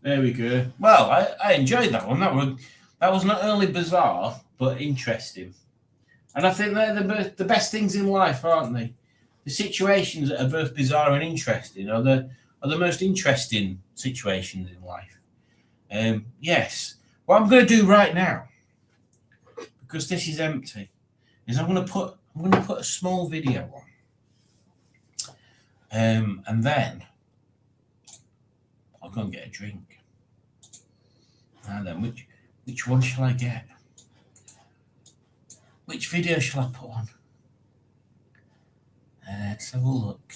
There we go. Well, I enjoyed that one. That was not only bizarre, but interesting. And I think they're the best things in life, aren't they? The situations that are both bizarre and interesting are the most interesting situations in life. Yes. What I'm going to do right now, because this is empty, is I'm going to put a small video on. And then I'll go and get a drink. And then which one shall I get? Which video shall I put on? Let's have a look.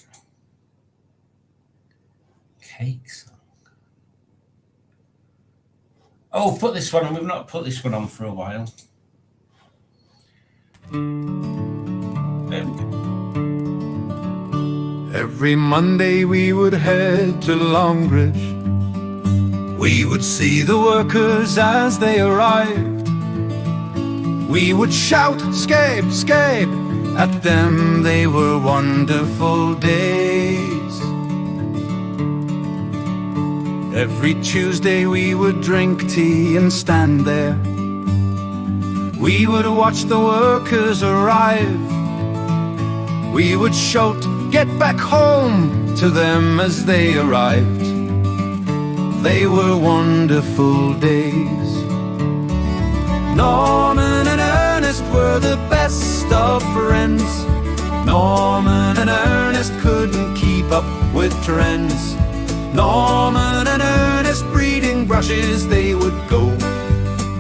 Cake song. Oh, put this one on. We've not put this one on for a while. There we go. Every Monday we would head to Longbridge. We would see the workers as they arrived. We would shout, "Scape, scape!" at them. They were wonderful days. Every Tuesday we would drink tea and stand there. We would watch the workers arrive. We would shout, "Get back home!" to them as they arrived. They were wonderful days. Norman and Ernest were the best of friends. Norman and Ernest couldn't keep up with trends. Norman and Ernest breeding brushes they would go.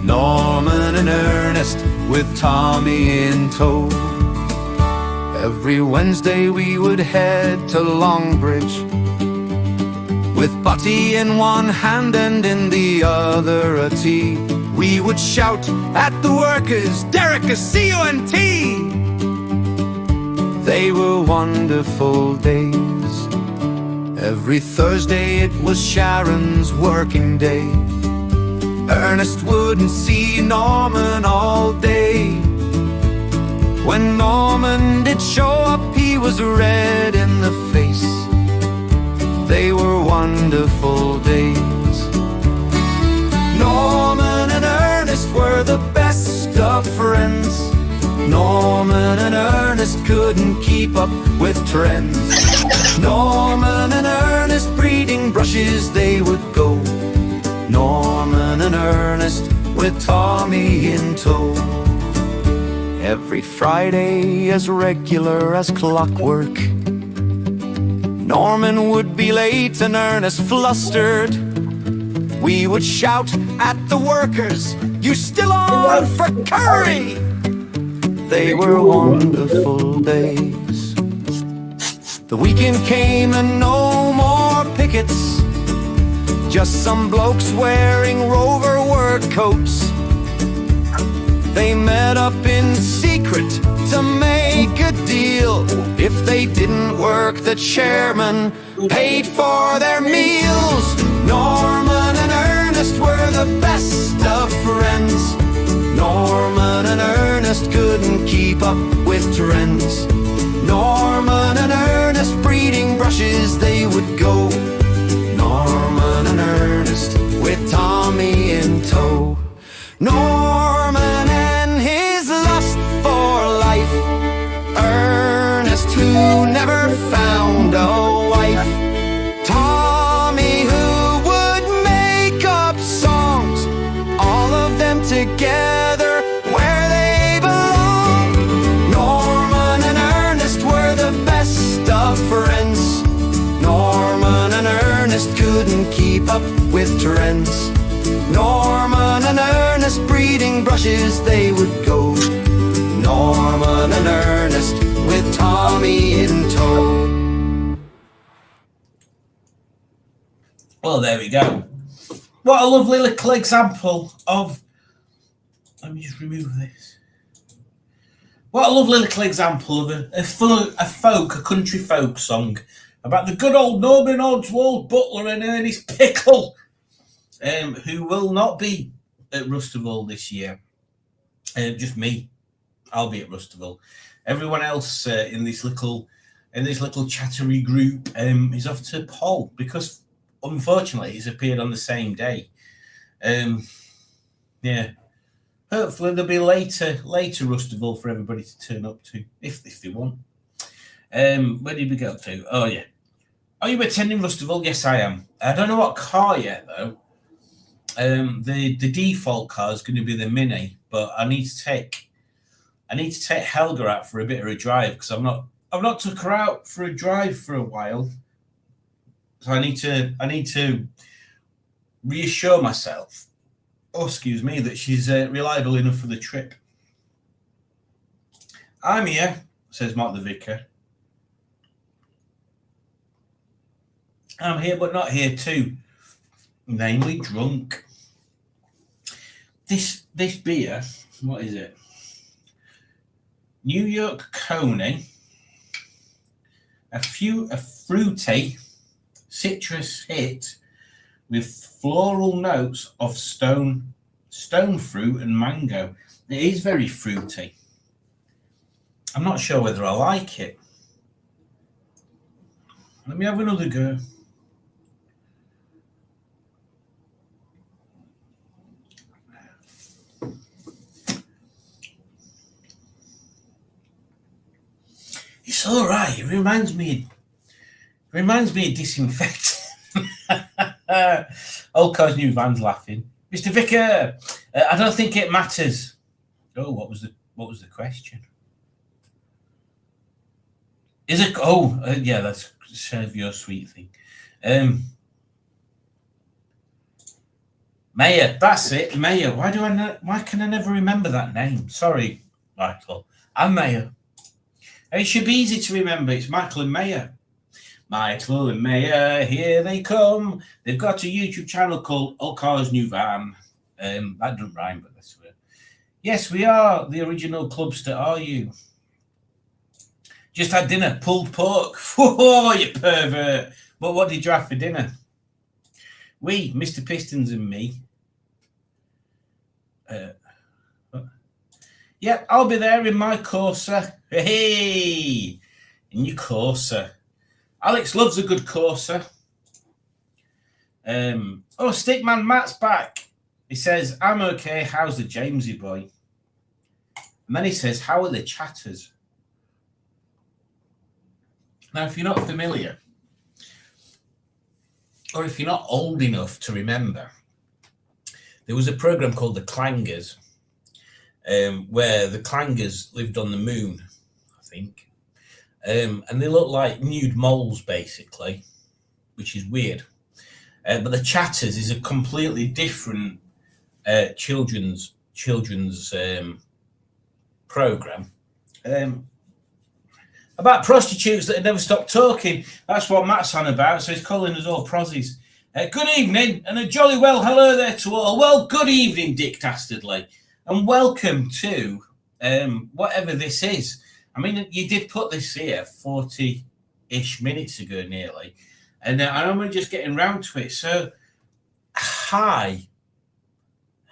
Norman and Ernest with Tommy in tow. Every Wednesday we would head to Longbridge, with Butty in one hand and in the other a tea. We would shout at the workers, "Derek, a C-O-N-T!" They were wonderful days. Every Thursday it was Sharon's working day. Ernest wouldn't see Norman all day. When Norman did show up, he was red in the face. They were wonderful days. Norman and Ernest were the best of friends. Norman and Ernest couldn't keep up with trends. Norman and Ernest breeding brushes they would go. Norman and Ernest with Tommy in tow. Every Friday, as regular as clockwork, Norman would be late and Ernest flustered. We would shout at the workers, "You still on for curry?" They were wonderful days. The weekend came and no more pickets, just some blokes wearing Rover work coats. They met up in secret to make a deal. If they didn't work, the chairman paid for their meals. Norman and Ernest were the best of friends. Norman and Ernest couldn't keep up with trends. Norman and Ernest breeding brushes they would go. Norman and Ernest with Tommy in tow. Norman and his lust for life. Ernest who never found a wife. Tommy who would Oh, there we go. What a lovely little example of. Let me just remove this. What a lovely little example of a country folk song about the good old Norman Oswald Butler and Ernest Pickle, who will not be at Rusterville this year. Just me. I'll be at Rusterville. Everyone else in this little chattery group is off to Poll because unfortunately he's appeared on the same day. Yeah. Hopefully there'll be later Rusterville for everybody to turn up to if they want. Where did we go to? Oh yeah. Are you attending Rusterville? Yes, I am. I don't know what car yet though. The default car is going to be the Mini, but I need to take Helga out for a bit of a drive because I've not took her out for a drive for a while. So I need to reassure myself, that she's reliable enough for the trip. I'm here, says Mark the Vicar. I'm here, but not here too. Namely, drunk. This beer, what is it? New York Coney. A fruity citrus hit with floral notes of stone fruit and mango. It is very fruity. I'm not sure whether I like it. Let me have another go. It's all right. It reminds me of disinfectant. Old Cars New Van's laughing. Mr. Vicar, I don't think it matters. Oh, what was the question? Is it? Oh, yeah, that's serve your sweet thing. Mayor, that's it, Mayor. Why can I never remember that name? Sorry, Michael. I'm Mayor. It should be easy to remember. It's Michael and Mayor. Michael and Mayor, here they come. They've got a YouTube channel called Old Cars New Van. That doesn't rhyme, but that's weird. Yes, we are the original Clubster, are you? Just had dinner, pulled pork. Oh, you pervert. But what did you have for dinner? We, Mr. Pistons and me. Yeah, I'll be there in my Corsa. Hey, in your Corsa. Alex loves a good Corsa. Stickman Matt's back. He says, I'm okay. How's the Jamesy boy? And then he says, how are the chatters? Now, if you're not familiar, or if you're not old enough to remember, there was a program called The Clangers, where the Clangers lived on the moon, I think. And they look like nude moles, basically, which is weird. But the Chatters is a completely different children's program about prostitutes that had never stopped talking. That's what Matt's on about, so he's calling us all prozzies. Good evening, and a jolly well hello there to all. Well, good evening, Dick Dastardly, and welcome to whatever this is. I mean, you did put this here 40-ish minutes ago, nearly, and I'm only just getting round to it. So, hi,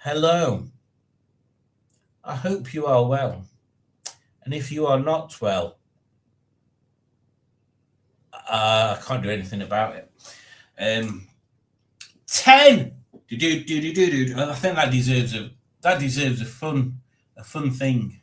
hello. I hope you are well, and if you are not well, I can't do anything about it. 10. I think that deserves a fun thing.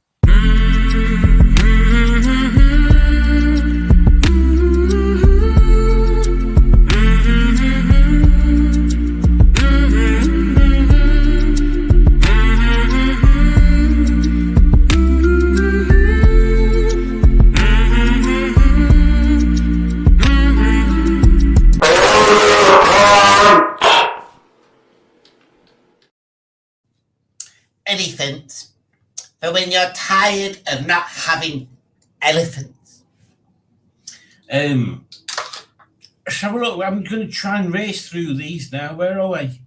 Elephants for when you're tired of not having elephants. let's have a look. I'm going to try and race through these now. Where are we?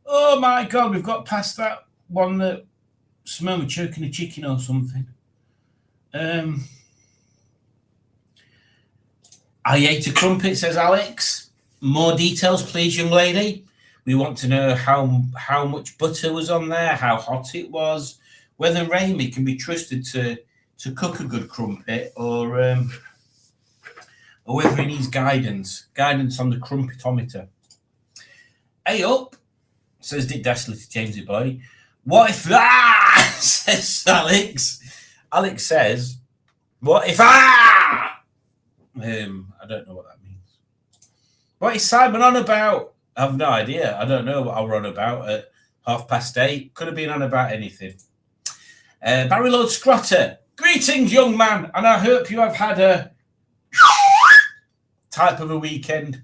Oh my God, we've got past that one that smelled choking a chicken or something. I ate a crumpet, says Alex. More details, please, young lady. We want to know how much butter was on there, how hot it was, whether Raimi can be trusted to cook a good crumpet, or whether he needs guidance on the crumpetometer. Hey up, says Dick Dastardly to Jamesy Boy. What if says Alex. Alex says, what if I don't know what that means. What is Simon on about? I have no idea. I don't know what I'll run about at 8:30. Could have been on about anything. Barry Lord Scrotter. Greetings, young man, and I hope you have had a type of a weekend.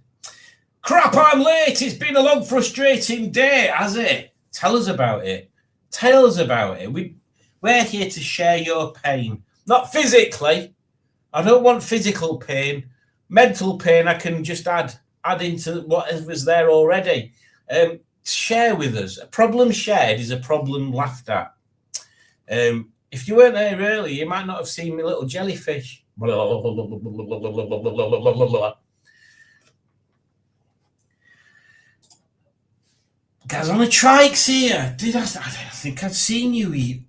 Crap, I'm late. It's been a long, frustrating day, has it? Tell us about it. Tell us about it. We're here to share your pain. Not physically. I don't want physical pain. Mental pain I can just add into whatever's there already. Share with us. A problem shared is a problem laughed at. If you weren't there earlier, you might not have seen me little jellyfish. Guys on the trikes here. I don't think I've seen you eat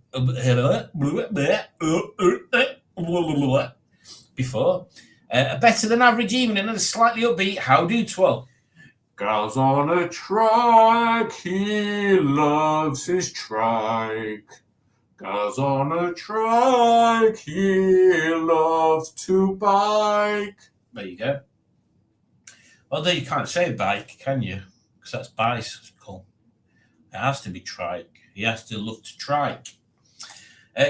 before. A better than average evening and a slightly upbeat how do 12. Guys on a trike, he loves his trike. Guys on a trike, he loves to bike. There you go. Although you can't say bike, can you? Because that's bicycle. It has to be trike. He has to love to trike.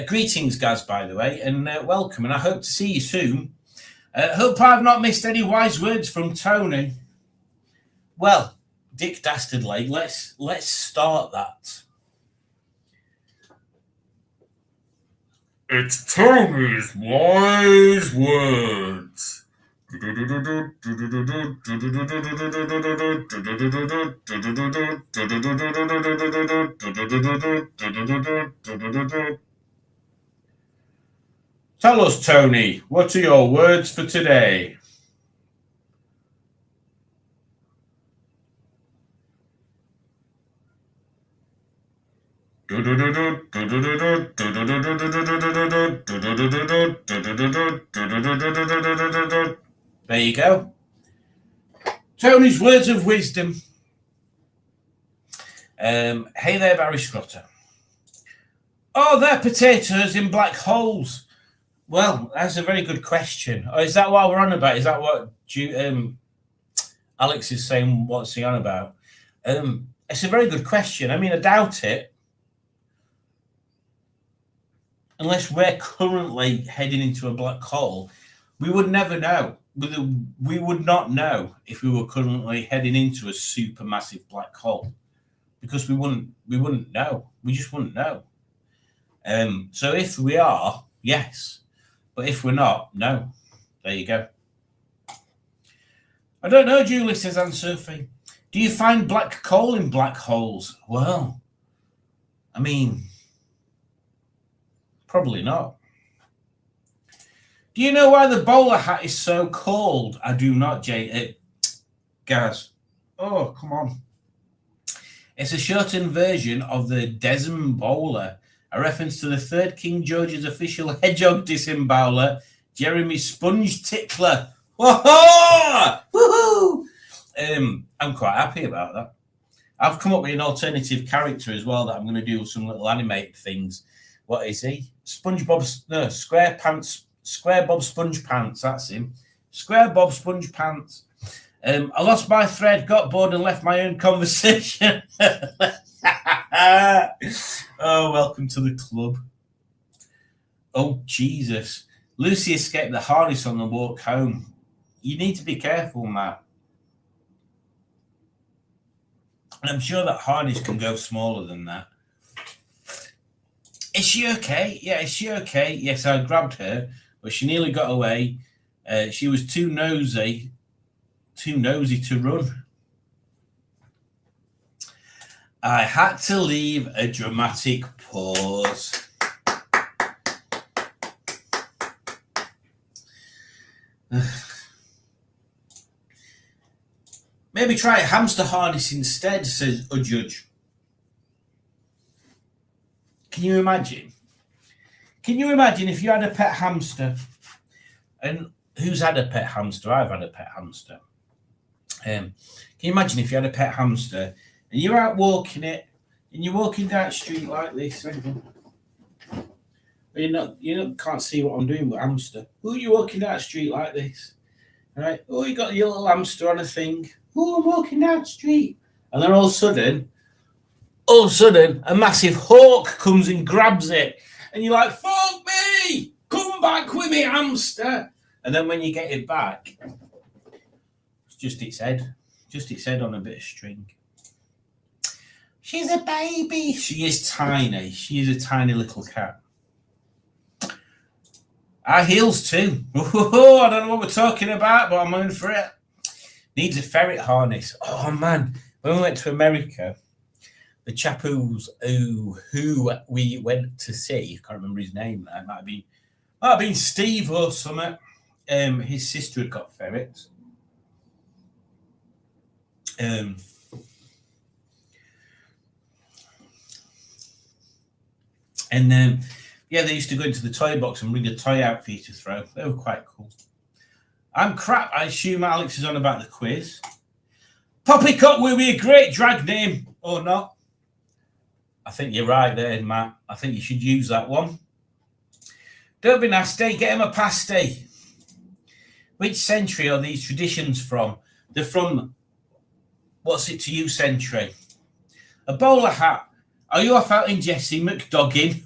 Greetings, Gaz, by the way, and welcome. And I hope to see you soon. Hope I've not missed any wise words from Tony. Well, Dick Dastardly, let's start that. It's Tony's wise words. Tell us, Tony, what are your words for today? There you go. Tony's words of wisdom. Hey there, Barry Scrotter. Oh, they're potatoes in black holes. Well, that's a very good question. Oh, is that what we're on about? Is that what Alex is saying? What's he on about? It's a very good question. I mean, I doubt it. Unless we're currently heading into a black hole, we would never know. We would not know if we were currently heading into a supermassive black hole, because we wouldn't know. We just wouldn't know. So if we are, yes. But if we're not, no. There you go. I don't know, Julie, says Anne Sophie. Do you find black coal in black holes? Well, I mean, probably not. Do you know why the bowler hat is so called? I do not, Gaz. Oh, come on. It's a shortened version of the Desmond Bowler, a reference to the third King George's official hedgehog disemboweler, Jeremy Sponge Tickler. Woohoo! Woohoo! I'm quite happy about that. I've come up with an alternative character as well that I'm going to do some little animated things. What is he? Square Bob Sponge Pants, that's him. Square Bob Sponge Pants. I lost my thread, got bored and left my own conversation. Oh, welcome to the club. Oh, Jesus. Lucy escaped the harness on the walk home. You need to be careful, Matt. And I'm sure that harness can go smaller than that. Is she okay? Yeah, is she okay? Yes, I grabbed her, but she nearly got away. She was too nosy too nosy to run. I had to leave a dramatic pause. Maybe try a hamster harness instead, says a judge. Can you imagine? Can you imagine if you had a pet hamster? And who's had a pet hamster? I've had a pet hamster. Can you imagine if you had a pet hamster and you're out walking it and you're walking down the street like this? You can't see what I'm doing with hamster. Oh, you're walking down the street like this. Right? Oh, you got your little hamster on a thing. Oh, I'm walking down the street. And then all of a sudden, a massive hawk comes and grabs it. And you're like, fuck me! Come back with me, hamster! And then when you get it back, it's just its head. Just its head on a bit of string. She's a baby. She is tiny. She is a tiny little cat. Our heels too. Oh, I don't know what we're talking about, but I'm in for it. Needs a ferret harness. Oh man, when we went to America, the chap who we went to see, I can't remember his name. It might have been Steve or something. His sister had got ferrets. Yeah, they used to go into the toy box and bring a toy out for you to throw. They were quite cool. I'm crap. I assume Alex is on about the quiz. Poppycock will be a great drag name, or not? I think you're right there, Matt. I think you should use that one. Don't be nasty. Get him a pasty. Which century are these traditions from? They're from what's it to you century? A bowler hat. Are you off out in Jesse McDoggin?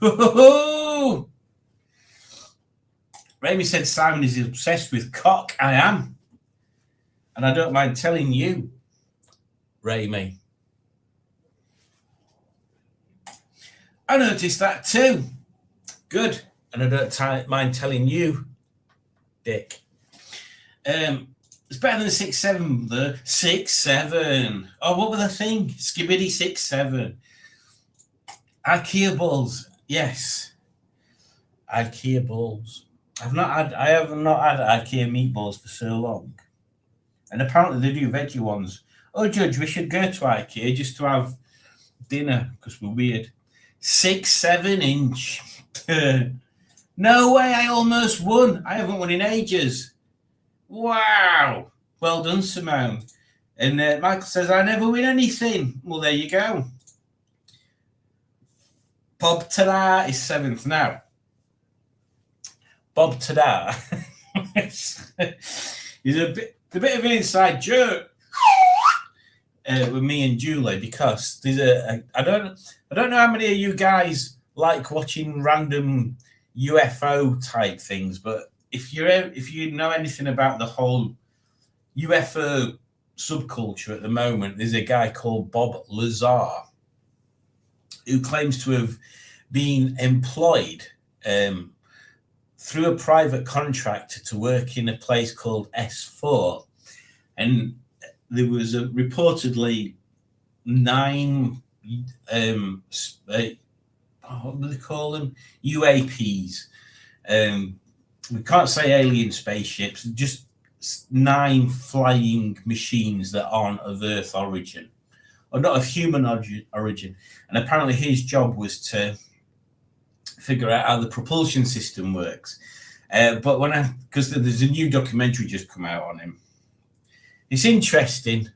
Rami said Simon is obsessed with cock. I am. And I don't mind telling you, Rami. I noticed that too. Good. And I don't mind telling you, Dick. It's better than 6'7", the 6'7". Oh, what were the thing? Skibidi 6'7". IKEA balls. Yes. IKEA balls. I have not had IKEA meatballs for so long. And apparently they do veggie ones. Oh, Judge, we should go to IKEA just to have dinner because we're weird. 6'7" inch. No way, I almost won. I haven't won in ages. Wow. Well done, Simone. And Michael says, I never win anything. Well, there you go. Bob Tada is 7th now. Bob Tada is a bit of an inside joke with me and Julie because there's I don't know how many of you guys like watching random UFO type things, but if you know anything about the whole UFO subculture at the moment, there's a guy called Bob Lazar who claims to have been employed through a private contractor to work in a place called S4. And there was reportedly 9, what do they call them? UAPs. We can't say alien spaceships, just 9 flying machines that aren't of Earth origin, or not of human origin. And apparently his job was to figure out how the propulsion system works. But because there's a new documentary just come out on him. It's interesting,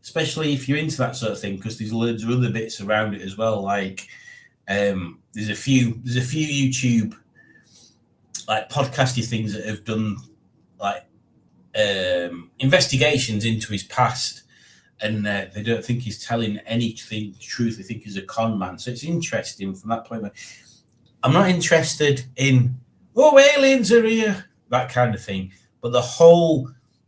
especially if you're into that sort of thing, because there's loads of other bits around it as well. Like there's a few YouTube like podcasty things that have done like investigations into his past, and they don't think he's telling anything truth. They think he's a con man. So it's interesting from that point. I'm not interested in aliens are here, that kind of thing. But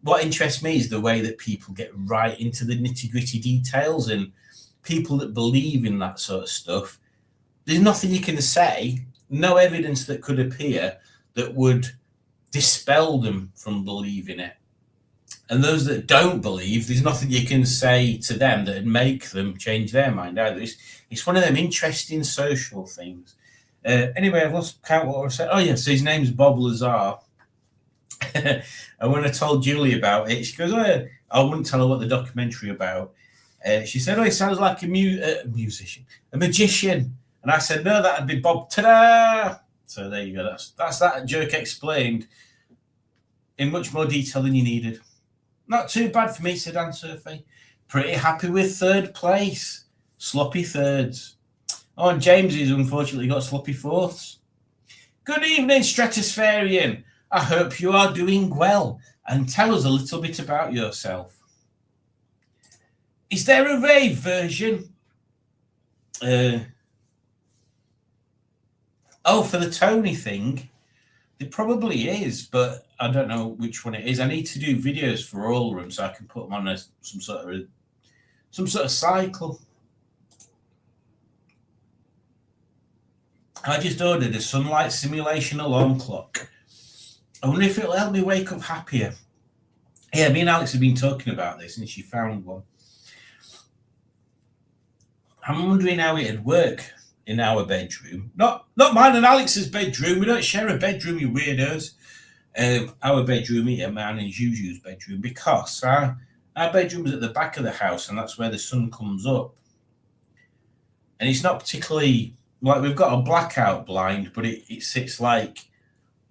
what interests me is the way that people get right into the nitty-gritty details, and people that believe in that sort of stuff. There's nothing you can say, no evidence that could appear that would dispel them from believing it. And those that don't believe, there's nothing you can say to them that'd make them change their mind either. It's one of them interesting social things. Anyway, I've lost count what I said. Oh, yeah, so his name's Bob Lazar. And when I told Julie about it, she goes, oh, yeah. I wouldn't tell her what the documentary about. She said, oh, he sounds like a musician, a magician. And I said, no, that'd be Bob. Ta-da! So there you go. That's that joke explained in much more detail than you needed. Not too bad for me, said Anne Surfey. Pretty happy with third place. Sloppy thirds. Oh, and James has unfortunately got sloppy fourths. Good evening, Stratospherian. I hope you are doing well. And tell us a little bit about yourself. Is there a rave version? Oh, for the Tony thing? There probably is, but I don't know which one it is. I need to do videos for all of them so I can put them on some sort of cycle. I just ordered a sunlight simulation alarm clock. I wonder if it'll help me wake up happier. Yeah, me and Alex have been talking about this, and she found one. I'm wondering how it'd work in our bedroom. Not mine and Alex's bedroom. We don't share a bedroom, you weirdos. Our bedroom here, mine and Juju's bedroom, because our bedroom's at the back of the house, and that's where the sun comes up. And it's not particularly like we've got a blackout blind, but it sits like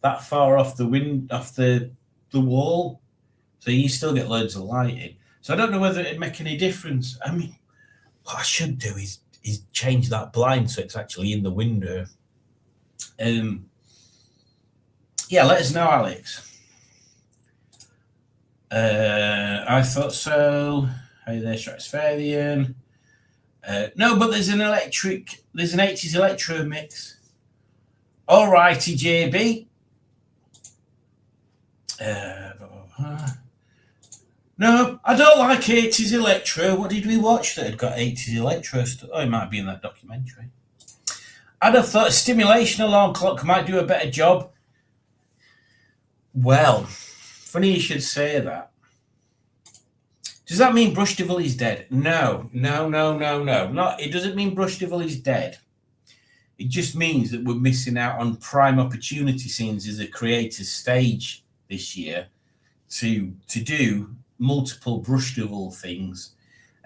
that far off the wall, so you still get loads of lighting. So I don't know whether it'd make any difference. I mean, what I should do is change that blind so it's actually in the window. Yeah, let us know, Alex. I thought so. Hey there, Stratospherian. No, but there's an 80s electro mix. All righty, JB. No, I don't like 80s electro. What did we watch that had got 80s electro stuff? Oh, it might be in that documentary. I'd have thought a stimulation alarm clock might do a better job. Well, funny you should say that. Does that mean Brush Devil is dead? No. It doesn't mean Brush Devil is dead. It just means that we're missing out on prime opportunity scenes as a creator's stage this year to do multiple Brush Devil things.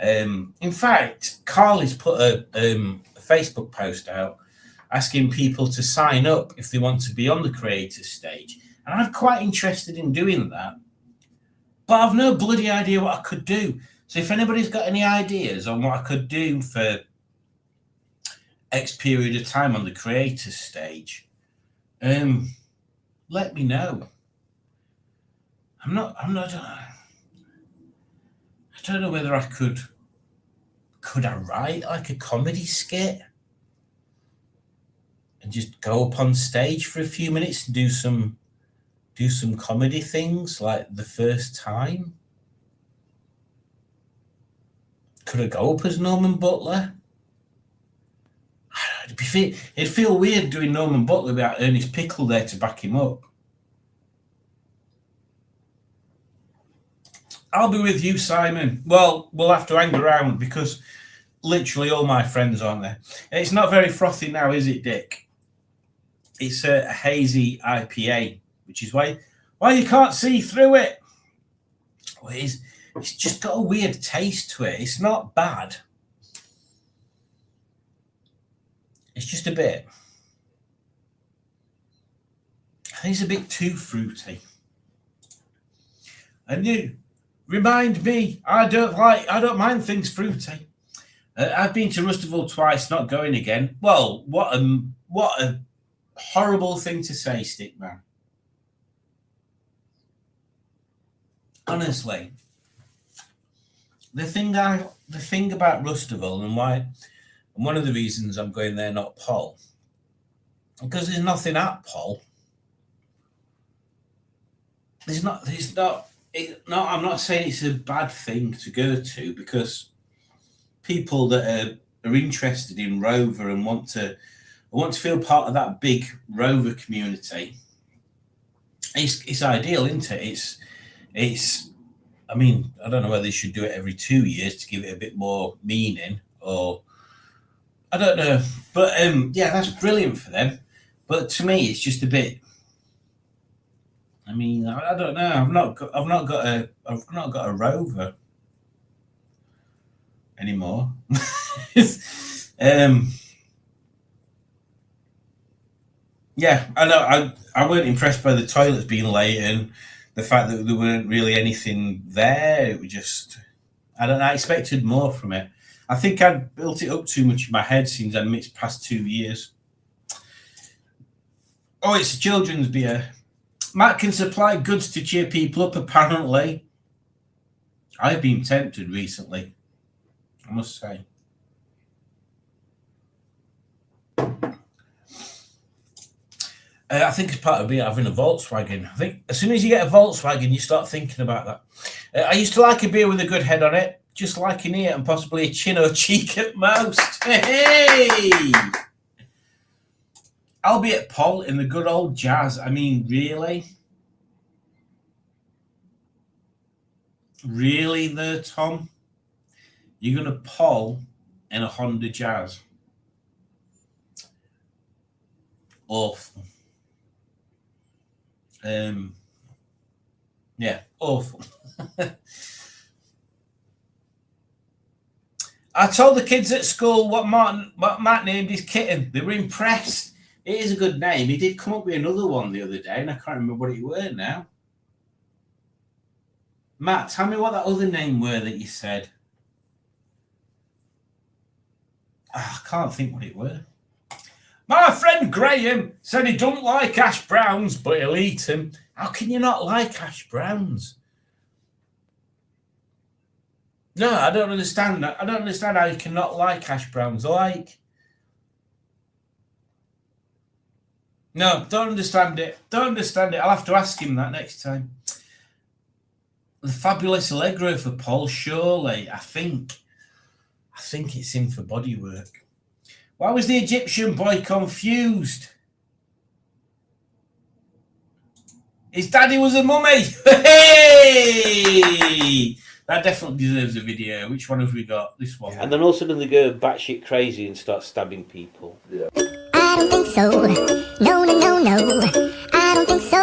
In fact, Carly's put a Facebook post out asking people to sign up if they want to be on the creator's stage. And I'm quite interested in doing that. But I've no bloody idea what I could do. So if anybody's got any ideas on what I could do for X period of time on the creator's stage, let me know. I don't know whether I could I write like a comedy skit and just go up on stage for a few minutes and do some comedy things like the first time? Could I go up as Norman Butler? It'd feel weird doing Norman Butler without Ernest Pickle there to back him up. I'll be with you, Simon. Well, we'll have to hang around because literally all my friends aren't there. It's not very frothy now, is it, Dick? It's a hazy IPA, which is why you can't see through it. Well, it's just got a weird taste to it. It's not bad. It's just a bit. I think it's a bit too fruity. And you remind me, I don't mind things fruity. I've been to Rusterville twice, not going again. Well, what a horrible thing to say, Stickman. Honestly, the thing about Rusterville and one of the reasons I'm going there, not Poll, because there's nothing at Poll. I'm not saying it's a bad thing to go to, because people that are interested in Rover and want to feel part of that big Rover community, it's ideal, isn't it? It's I mean, I don't know whether they should do it every 2 years to give it a bit more meaning, or I don't know. But yeah, that's brilliant for them. But to me, it's just a bit. I mean, I don't know. I've not got a Rover anymore. Yeah, I know. I weren't impressed by the toilets being late and the fact that there weren't really anything there. It was just, I don't know. I expected more from it. I think I'd built it up too much in my head since I missed past 2 years. Oh, it's a children's beer. Matt can supply goods to cheer people up, apparently. I've been tempted recently, I must say. I think it's part of being having a Volkswagen. I think as soon as you get a Volkswagen, you start thinking about that. I used to like a beer with a good head on it, just like an ear and possibly a chin or cheek at most. Hey! Albeit Paul in the good old jazz. I mean, really? Really there, Tom? You're going to Paul in a Honda Jazz? Awful. Yeah, awful. I told the kids at school what Matt named his kitten. They were impressed. It is a good name. He did come up with another one the other day, and I can't remember what it were now. Matt, tell me what that other name were that you said. I can't think what it were. My friend Graham said he don't like hash browns, but he'll eat them. How can you not like hash browns? No, I don't understand that. I don't understand how you cannot like hash browns. No, don't understand it. Don't understand it. I'll have to ask him that next time. The Fabulous Allegro for Paul, surely. I think it's in for bodywork. Why was the Egyptian boy confused? His daddy was a mummy. Hey! That definitely deserves a video. Which one have we got? This one. And then all of a sudden they go batshit crazy and start stabbing people. I don't think so. No, no, no, no. I don't think so.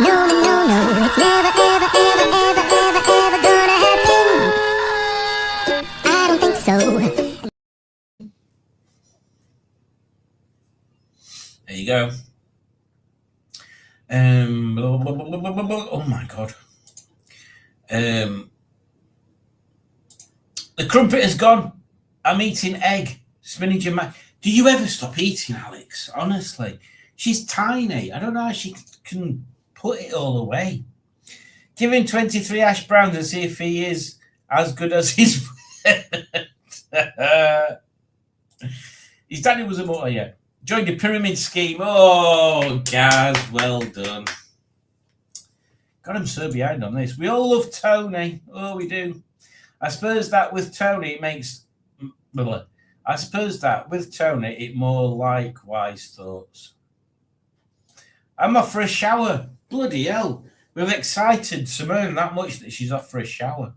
No, no, no, no. It's never, ever, ever, ever, ever, ever gonna happen. I don't think so. There you go. Oh my god. The crumpet has gone. I'm eating egg, spinach and mac. Do you ever stop eating, Alex? Honestly, she's tiny. I don't know how she can put it all away. Give him 23 hash browns and see if he is as good as his. His daddy was a motor, yeah. Joined the pyramid scheme. Oh, Gaz, well done. God, I'm so behind on this. We all love Tony. Oh, we do. I suppose that with Tony, it makes. I suppose that with Tony, it more like wise thoughts. I'm off for a shower. Bloody hell. We've excited Simone that much that she's off for a shower.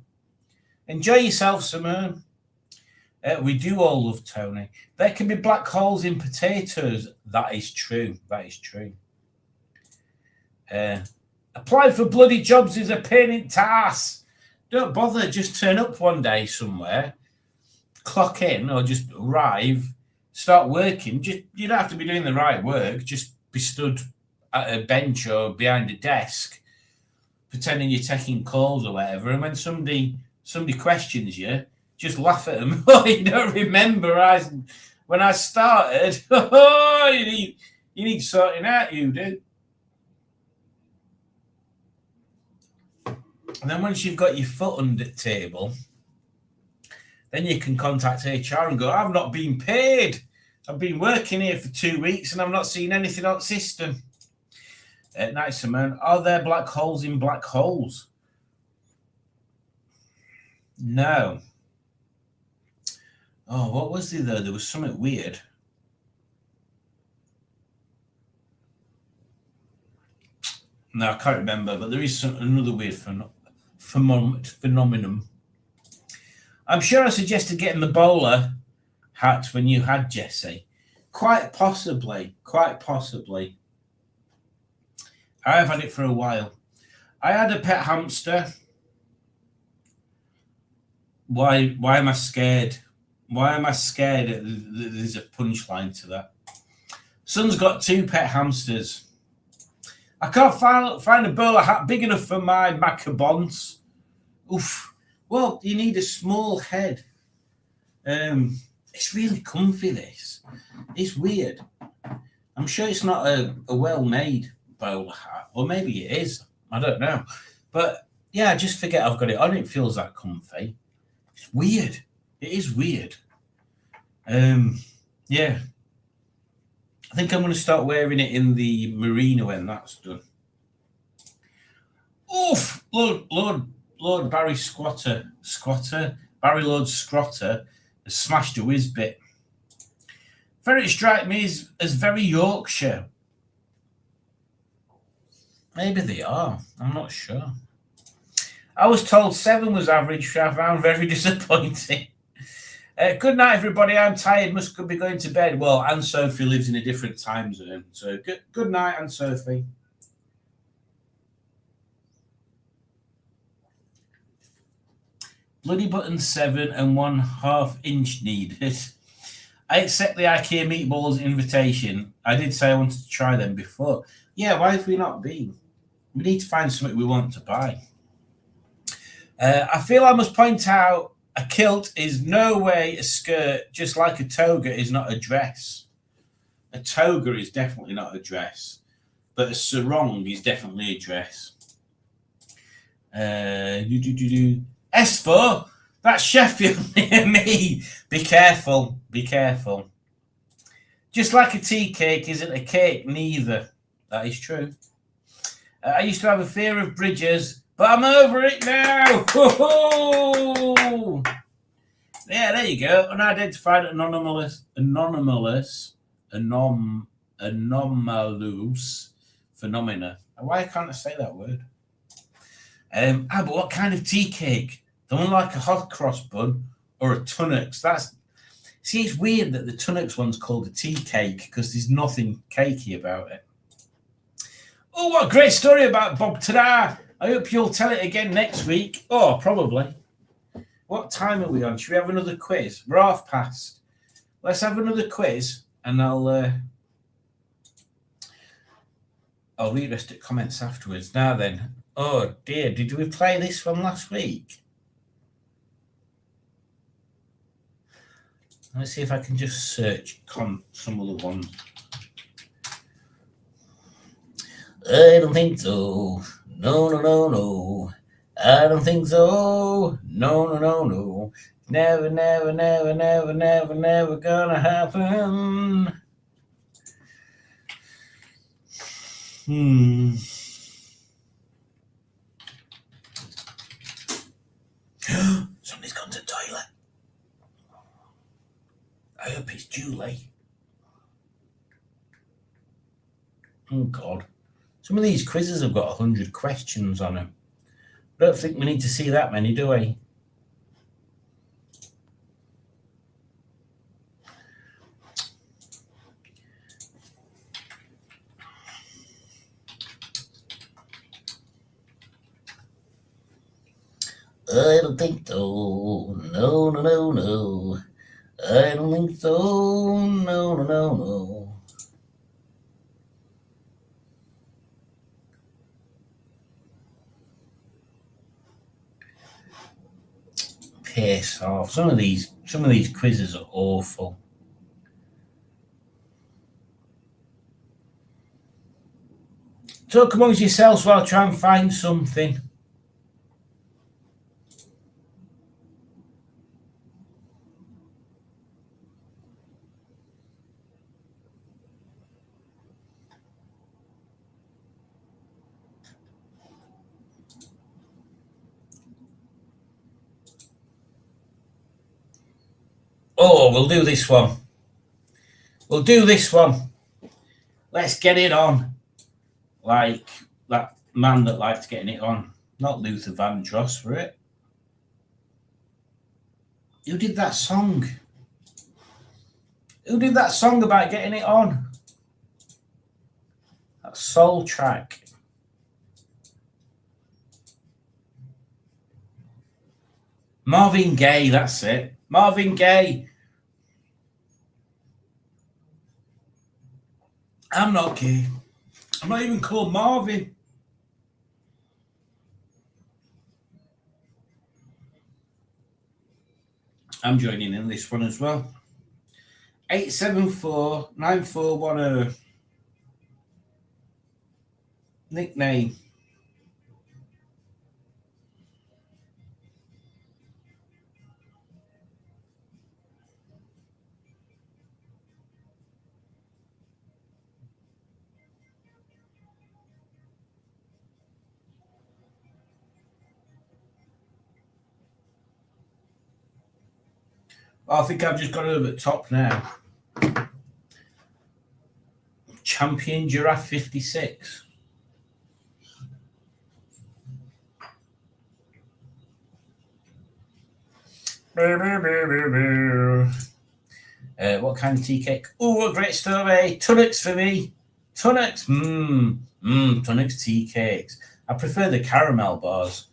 Enjoy yourself, Simone. We do all love Tony. There can be black holes in potatoes. That is true. That is true. Applying for bloody jobs is a pain in the ass. Don't bother. Just turn up one day somewhere, clock in, or just arrive, start working. You don't have to be doing the right work. Just be stood at a bench or behind a desk, pretending you're taking calls or whatever. And when somebody questions you, just laugh at them. Oh, you don't remember when I started? Oh, you need sorting out. You do. And then once you've got your foot under the table, then you can contact HR and go, I've not been paid. I've been working here for 2 weeks and I've not seen anything on the system. Nice, man. Are there black holes in black holes? No. Oh, what was there though? There was something weird. No, I can't remember, but there is another weird phenomenon. phenomenon. I'm sure I suggested getting the bowler hat when you had Jesse. Quite possibly. I've had it for a while. I had a pet hamster. Why am I scared? Why am I scared? There's a punchline to that. Son's got 2 pet hamsters. I can't find a bowler hat big enough for my macabons. Oof. Well, you need a small head. It's really comfy, this. It's weird. I'm sure it's not a well-made bowler hat. Or maybe it is. I don't know. But, yeah, I just forget I've got it on. It feels that comfy. It's weird. It is weird. Yeah. I think I'm going to start wearing it in the marina when that's done. Oof! Lord Barry Barry Lord Scrotter has smashed a whiz bit. Ferrets strike me as very Yorkshire. Maybe they are. I'm not sure. I was told 7 was average, which I found very disappointing. Good night, everybody. I'm tired. Must be going to bed. Well, Anne Sophie lives in a different time zone. So good night, Anne Sophie. Bloody button 7 and 1/2 inch needed. I accept the IKEA meatballs invitation. I did say I wanted to try them before. Yeah, why have we not been? We need to find something we want to buy. I feel I must point out a kilt is no way a skirt, just like a toga is not a dress. A toga is definitely not a dress, but a sarong is definitely a dress. S4, that's Sheffield near me. Be careful, be careful. Just like a tea cake isn't a cake neither. That is true. I used to have a fear of bridges, but I'm over it now. Woo-hoo! Yeah, there you go. Unidentified anomalous phenomena. Why can't I say that word? But what kind of tea cake? The one like a hot cross bun or a tunnocks? See, it's weird that the tunnocks one's called a tea cake because there's nothing cakey about it. Oh, what a great story about Bob Tada. I hope you'll tell it again next week. Oh, probably. What time are we on? Should we have another quiz? We're half past. Let's have another quiz and I'll read the rest of the comments afterwards. Now then. Oh dear, did we play this one last week? Let's see if I can just search some other ones. I don't think so. No. I don't think so. No. Never gonna happen. Somebody's gone to the toilet. I hope it's Julie. Oh, God. Some of these quizzes have got 100 questions on them. I don't think we need to see that many, do we? I don't think so. No. I don't think so. No. Piss off. Some of these quizzes are awful. Talk amongst yourselves while I try and find something. Oh, we'll do this one. Let's get it on. Like that man that likes getting it on. Not Luther Vandross for it. Who did that song? Who did that song about getting it on? That soul track. Marvin Gaye, that's it. Marvin Gaye. I'm not gay. I'm not even called Marvin. I'm joining in this one as well. 874-9410. Nickname. I think I've just got over the top now. Champion Giraffe 56. What kind of tea cake? Oh, a great story. Tunnocks for me. Tunnocks. Tunnocks tea cakes. I prefer the caramel bars.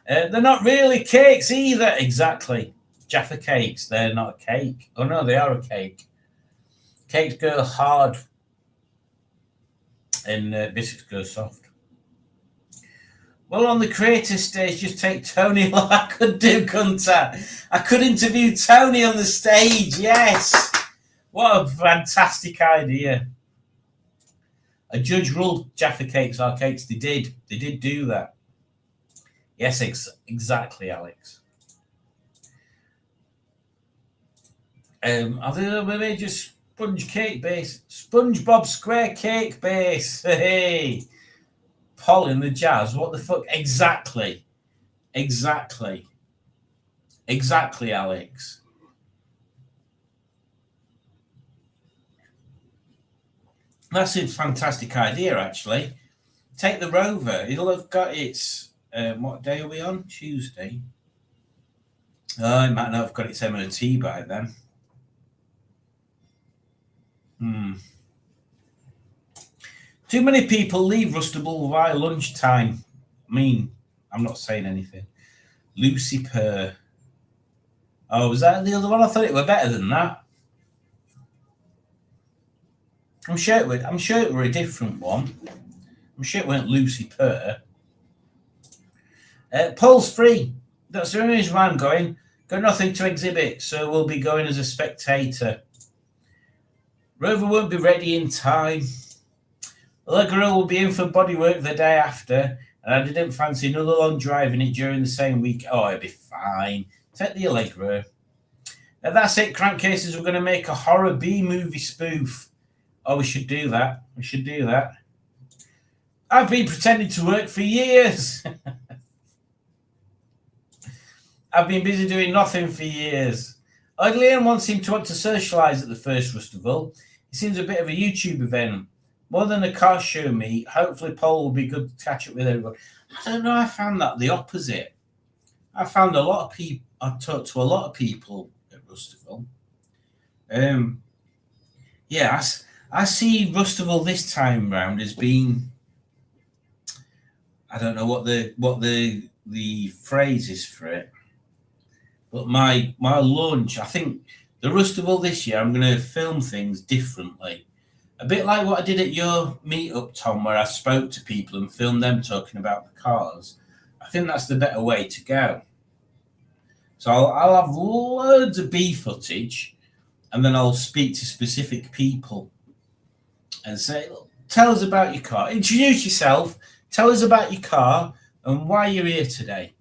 They're not really cakes either. Exactly. Jaffa cakes. They're not a cake. Oh, no, they are a cake. Cakes go hard and biscuits go soft. Well, on the creator stage, just take Tony like I could do, couldn't I? I could interview Tony on the stage, yes. What a fantastic idea. A judge ruled Jaffa cakes are cakes. They did do that. Yes, exactly, Alex. I think maybe just sponge cake base. SpongeBob Square cake base. Hey. Paul in the jazz. What the fuck? Exactly, Alex. That's a fantastic idea, actually. Take the Rover. It'll have got its. What day are we on? Tuesday. Oh, it might not have got its MOT by then. Too many people leave Rustable by lunchtime. I mean, I'm not saying anything. Lucy Purr. Oh, was that the other one? I thought it were better than that. I'm sure it were a different one. I'm sure it weren't Lucy Purr. Poll's free. That's the only reason why I'm going. Got nothing to exhibit, so we'll be going as a spectator. Rover won't be ready in time. Allegro will be in for bodywork the day after, and I didn't fancy another long drive in it during the same week. Oh, it'll be fine. Take the Allegro. That's it, Crankcases. We're going to make a horror B-movie spoof. Oh, we should do that. I've been pretending to work for years. I've been busy doing nothing for years. Liam wants him to want to socialise at the first Rustival. It seems a bit of a YouTube event. More than a car show meet. Hopefully Paul will be good to catch up with everyone. I don't know, I found that the opposite. I found a lot of people, I talked to a lot of people at Rustival. Yeah, I see Rustival this time round as being, I don't know what the phrase is for it, but my launch, I think the Rustival this year, I'm going to film things differently. A bit like what I did at your meetup, Tom, where I spoke to people and filmed them talking about the cars. I think that's the better way to go. So I'll have loads of B footage, and then I'll speak to specific people and say, look, tell us about your car. Introduce yourself. Tell us about your car and why you're here today.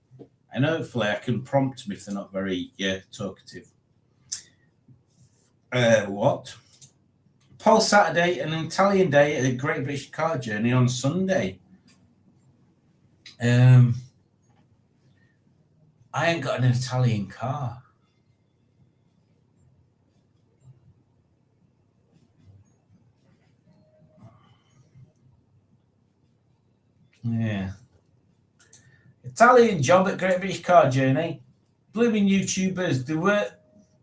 And hopefully I can prompt them if they're not very talkative. What? Paul Saturday and an Italian day at the Great British Car Journey on Sunday. I ain't got an Italian car. Yeah. Italian job at Great British Car Journey. Blooming YouTubers,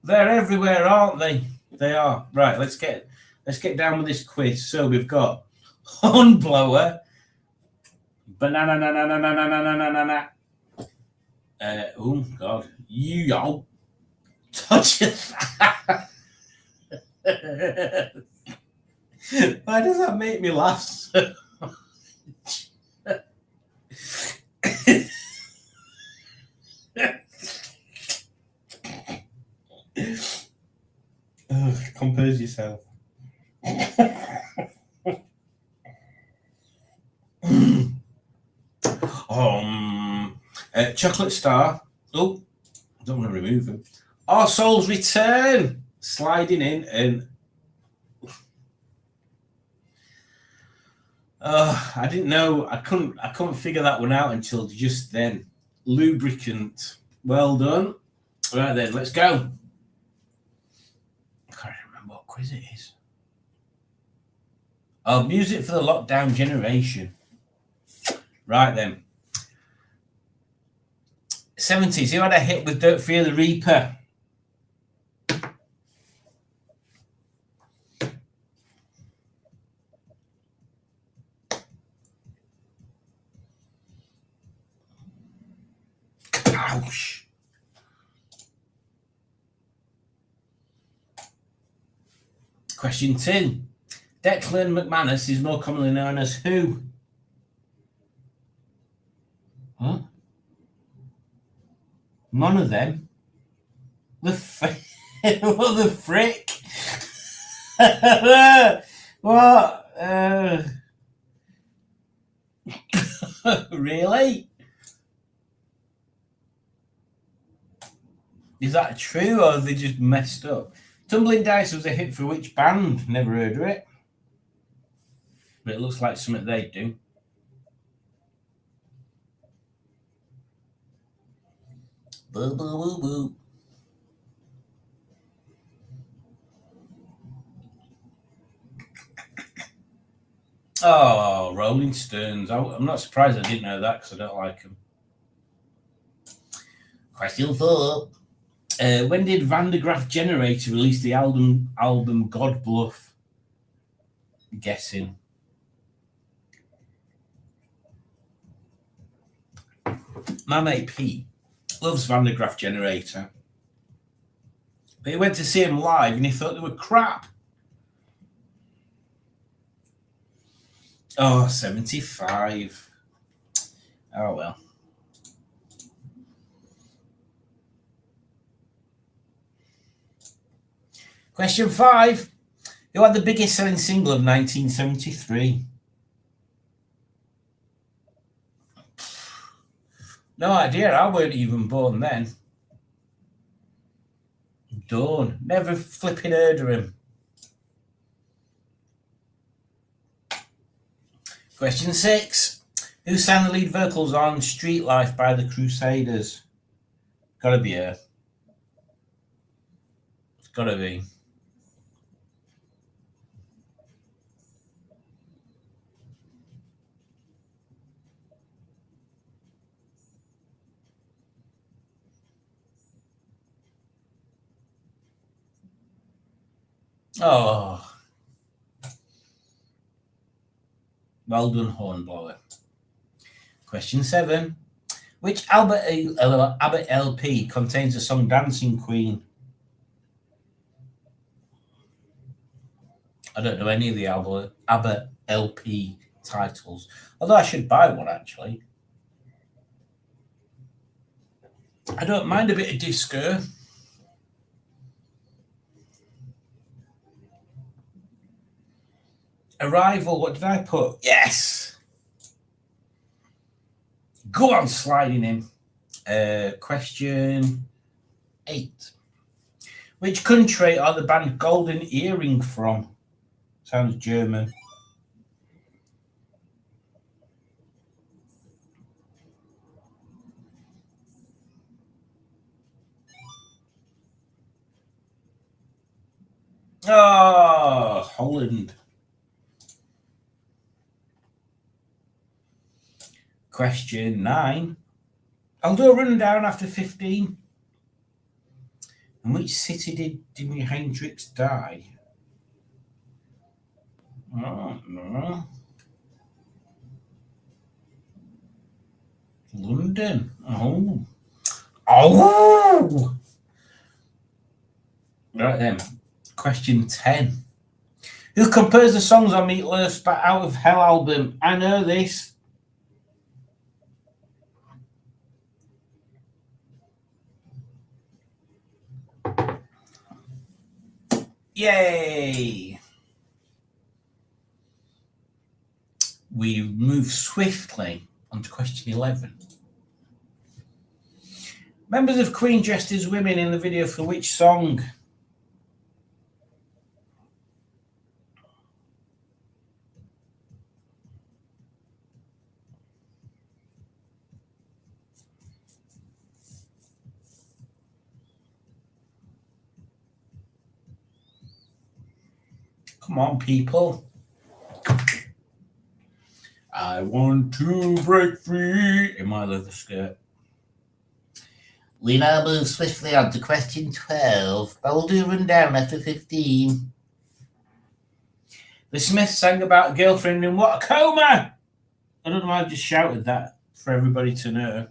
they're everywhere, aren't they? They are. Right, let's get down with this quiz. So we've got Hornblower, banana. Oh God, you touch it. Why does that make me laugh so much? Oh, compose yourself. Chocolate Star. Oh, I don't want to remove him. Our Soul's Return. Sliding in and I didn't know. I couldn't figure that one out until just then. Lubricant. Well done. Right then, let's go. I can't remember what quiz it is. Oh, music for the lockdown generation. Right then. 70s. Who had a hit with Don't Fear the Reaper? Ouch. Question 2. Declan McManus is more commonly known as who? Huh? None of them. What the frick? What? Really? Is that true, or have they just messed up? Tumbling Dice was a hit for which band? Never heard of it. But it looks like something they do. Boo, boo, boo, boo. Oh, Rolling Stones. I'm not surprised I didn't know that because I don't like them. Question 4. When did Van de Graaff Generator release the album God Bluff? Guessing. My mate Pete loves Van de Graaff Generator. But he went to see him live and he thought they were crap. Oh, 75. Oh, well. Question 5. Who had the biggest selling single of 1973? No idea. I weren't even born then. Dawn. Never flipping heard of him. Question 6. Who sang the lead vocals on Street Life by the Crusaders? Gotta be her. It's gotta be. Oh. Well done, Hornblower. Question 7. Which Abbott LP contains the song Dancing Queen? I don't know any of the Abbott LP titles, although I should buy one actually. I don't mind a bit of disco. Arrival, what did I put? Yes! Go on, sliding in. Question 8. Which country are the band Golden Earring from? Sounds German. Oh, Holland. Question 9. I'll do a rundown after 15. In which city did Jimi Hendrix die? Oh, no. London. Oh. Oh! Right then. Question 10. Who composed the songs on Meatloaf's Bat Out of Hell album? I know this. Yay! We move swiftly on to question 11. Members of Queen dressed as women in the video for which song? Come on, people. I want to break free in my leather skirt. We now move swiftly on to question 12. I will do a rundown after 15. The Smiths sang about a girlfriend in what? A coma! I don't know why I just shouted that for everybody to know.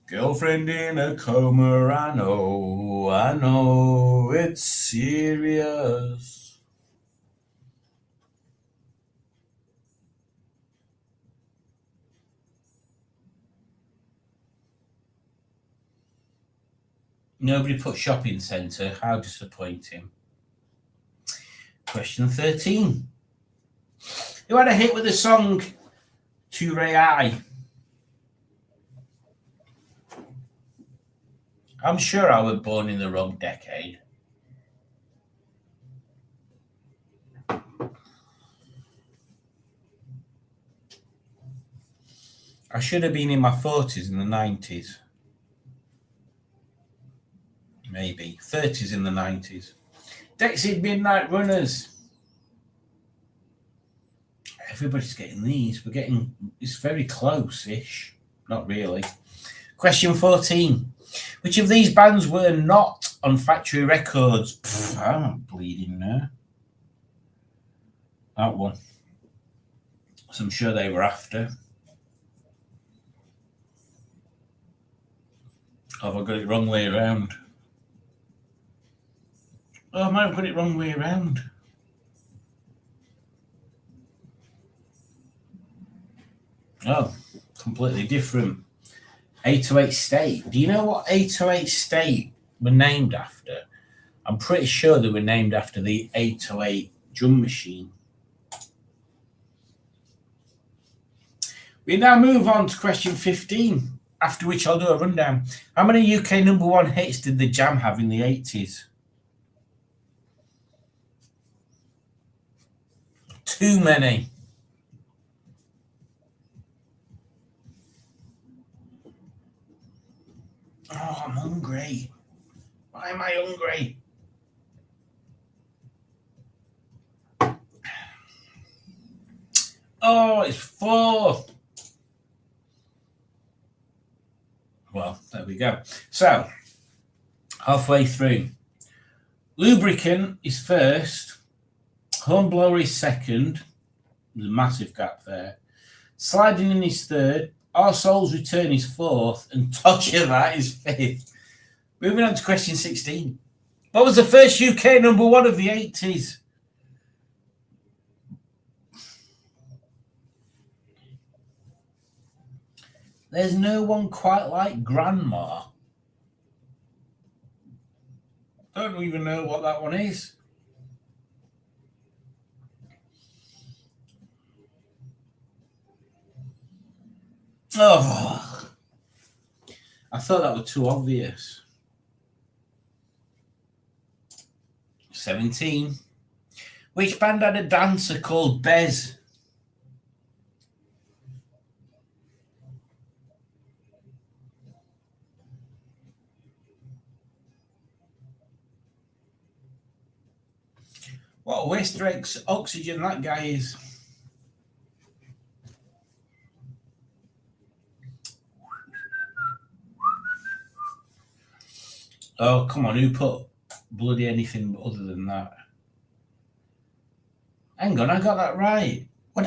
Girlfriend in a coma, I know, it's serious. Nobody put shopping centre, how disappointing. Question 13. Who had a hit with the song To Ray I? I'm sure I was born in the wrong decade. I should have been in my 40s in the 90s. Maybe. 30s in the 90s. Dexys Midnight Runners. Everybody's getting these. It's very close-ish. Not really. Question 14. Which of these bands were not on Factory Records? I'm not bleeding now. That one. So I'm sure they were after. Have I got it wrong way around? Oh, I might have got it wrong way around. Oh, completely different. 808 State. Do you know what 808 State were named after? I'm pretty sure they were named after the 808 drum machine. We now move on to question 15, after which I'll do a rundown. How many UK #1 hits did the Jam have in the 80s? Too many. Oh, I'm hungry. Why am I hungry? Oh, it's 4. Well, there we go. So, halfway through. Lubricant is first. Hornblower is second. There's a massive gap there. Sliding in is third. Our Soul's Return is fourth. And Touch of That is fifth. Moving on to question 16. What was the first UK #1 of the 80s? There's no one quite like Grandma. Don't even know what that one is. Oh, I thought that was too obvious. 17. Which band had a dancer called Bez? What a waste of oxygen that guy is. Oh, come on, who put bloody anything other than that? Hang on, I got that right. What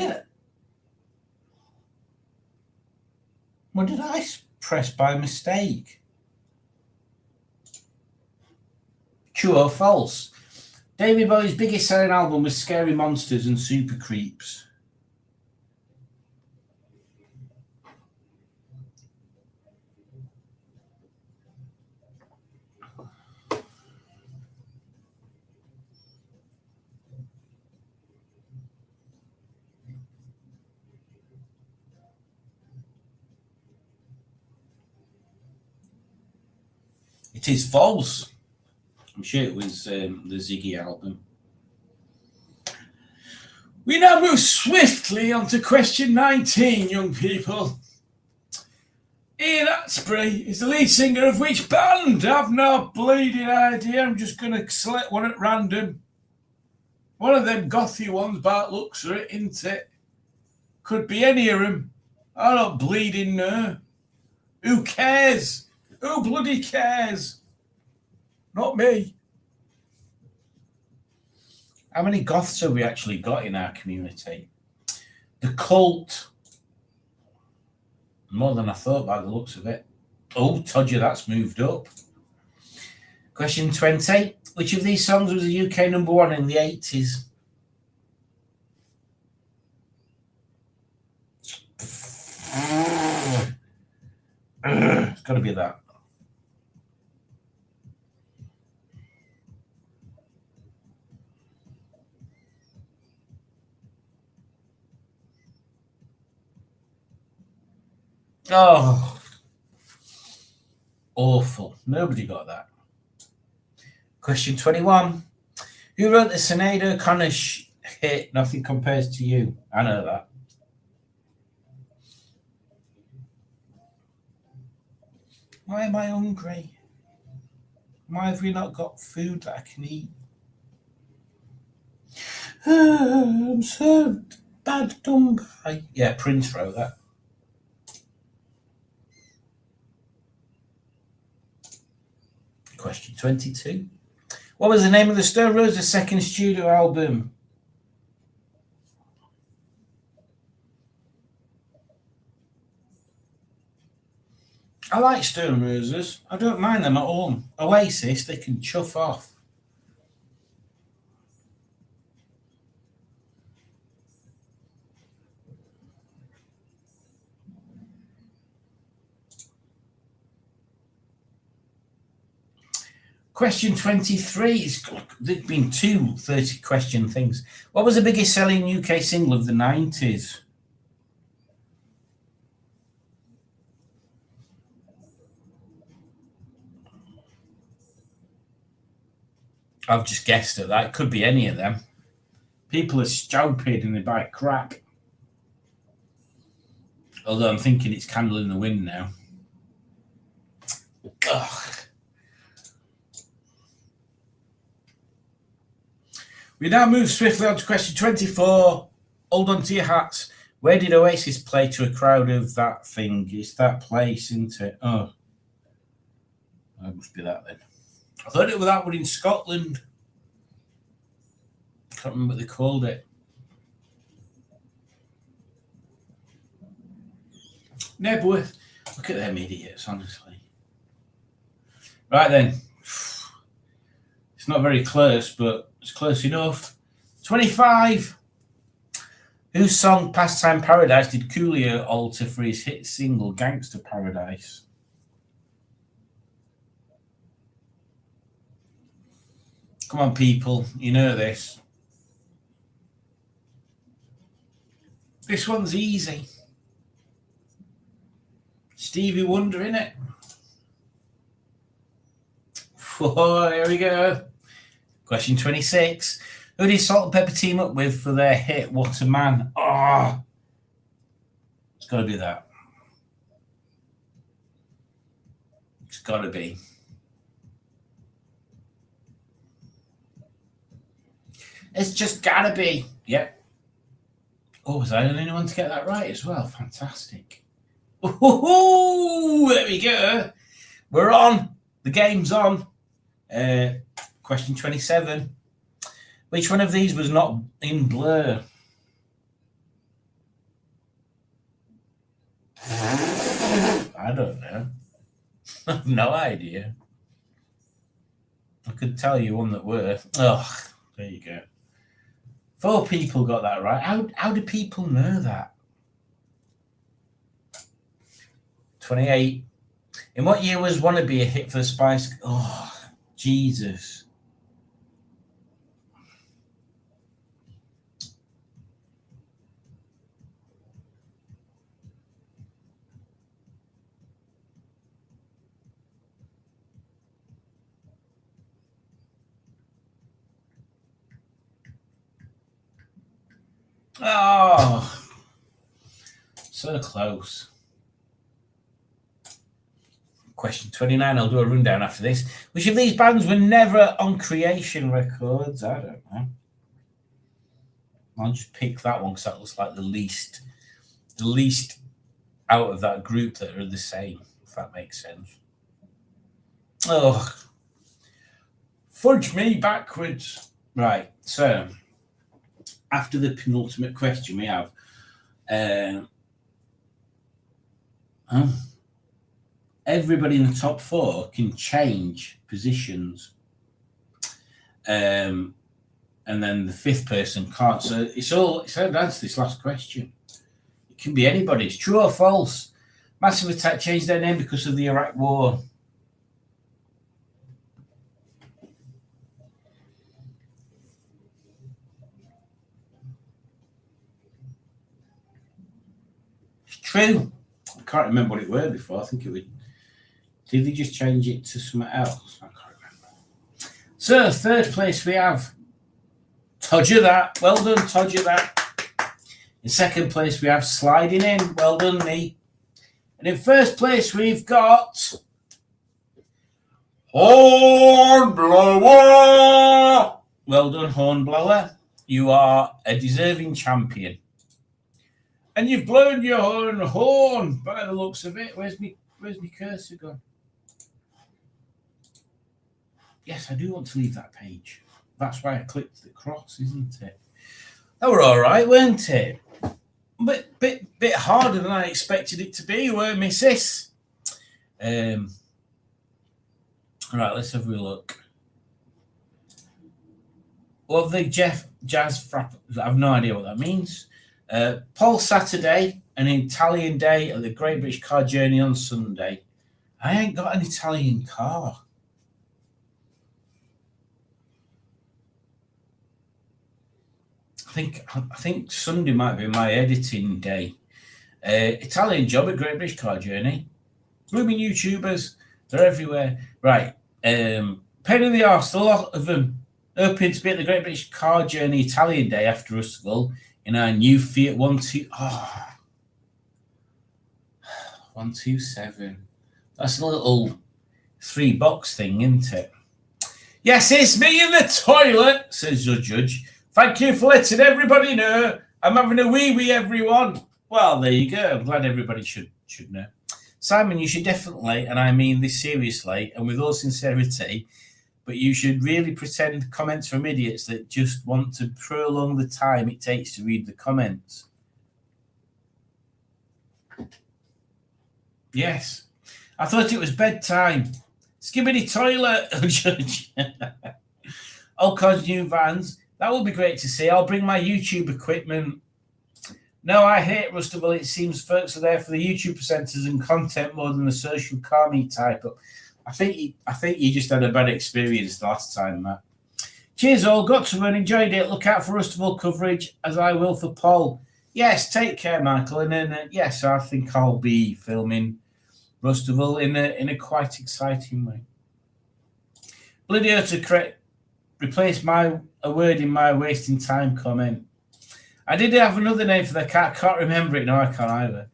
did I press by mistake? True or false? David Bowie's biggest selling album was Scary Monsters and Super Creeps. It is false. I'm sure it was the Ziggy album. We now move swiftly on to question 19, young people. Ian Atsbury is the lead singer of which band? I've no bleeding idea. I'm just going to select one at random. One of them gothy ones, Bart looks at it, isn't it? Could be any of them. I don't bleeding know. Who cares? Who bloody cares? Not me. How many goths have we actually got in our community? The Cult. More than I thought by the looks of it. Oh, told you that's moved up. Question 20. Which of these songs was a UK number one in the 80s? It's got to be that. Oh, awful. Nobody got that. Question 21. Who wrote the Sinead O'Connor hit Nothing Compares to You? I know that. Why am I hungry? Why have we not got food that I can eat? I'm so bad done by. Yeah, Prince wrote that. Question 22. What was the name of the Stone Roses' second studio album? I like Stone Roses. I don't mind them at all. Oasis, they can chuff off. Question 23. There's been two 30-question things. What was the biggest selling UK single of the 90s? I've just guessed at that. It could be any of them. People are stupid and they buy crap. Although I'm thinking it's Candle in the Wind now. Ugh. We now move swiftly on to question 24. Hold on to your hats. Where did Oasis play to a crowd of that thing? It's that place, isn't it? Oh. That must be that then. I thought it was that one in Scotland. Can't remember what they called it. Nebworth. Look at them idiots, honestly. Right then. It's not very close, but it's close enough. 25. Whose song Pastime Paradise did Coolio alter for his hit single Gangster Paradise? Come on, people. You know this. This one's easy. Stevie Wonder, innit? Oh, here we go. Question 26. Who did Salt and Pepper team up with for their hit What a Man? Oh, it's got to be that. It's got to be. It's just got to be. Yep. Oh, was I the only one to get that right as well? Fantastic. Oh, there we go. We're on. The game's on. Question 27. Which one of these was not in Blur? I don't know. I've no idea. I could tell you one that were. Oh, there you go. 4 people got that right. How do people know that? 28. In what year was Wannabe a hit for the Spice? Oh, Jesus. Oh, so close. Question 29. I'll do a rundown after this. Which of these bands were never on Creation Records? I don't know. I'll just pick that one because that looks like the least out of that group that are the same, if that makes sense. Oh, fudge me backwards. Right, so after the penultimate question we have everybody in the top 4 can change positions, and then the 5th person can't. So it's how to answer this last question. It can be anybody. It's true or false. Massive Attack changed their name because of the Iraq War. It's true. I can't remember what it were before. I think it was. Did they just change it to something else? I can't remember. So, 3rd place we have Todger That. Well done, Todger That. In 2nd place we have Sliding In. Well done, me. And in 1st place we've got Hornblower. Well done, Hornblower. You are a deserving champion. And you've blown your own horn by the looks of it. Where's me cursor gone? Yes, I do want to leave that page. That's why I clicked the cross, isn't it? That were all right, weren't it? Bit harder than I expected it to be, weren't me, sis? Right, let's have a look. Well, the Jazz Frapp, I have no idea what that means. Paul Saturday, an Italian day at the Great British Car Journey on Sunday. I ain't got an Italian car. I think Sunday might be my editing day. Italian job at Great British Car Journey. Blooming YouTubers, they're everywhere. Right, pain in the arse, a lot of them hoping to be at the Great British Car Journey Italian Day after Rustival in our new Fiat 127. That's a little 3-box thing, isn't it? Yes, it's me in the toilet, says the judge. Thank you for letting everybody know. I'm having a wee, everyone. Well, there you go. I'm glad everybody should know. Simon, you should definitely, and I mean this seriously and with all sincerity, but you should really pretend comments from idiots that just want to prolong the time it takes to read the comments. Yes. I thought it was bedtime. Skibbity toilet, judge. All cars, new vans. That will be great to see. I'll bring my YouTube equipment. No, I hate Rustival. It seems folks are there for the YouTube presenters and content more than the social car meet type up. I think you just had a bad experience the last time, Matt. Cheers all. Got to run. Enjoyed it. Look out for Rustival coverage, as I will for Paul. Yes, take care, Michael. And then, yes, I think I'll be filming Rustival in a quite exciting way. Bloody autocorrect. Replace a word in my wasting time comment. I did have another name for that cat. Can't remember it. No, I can't either.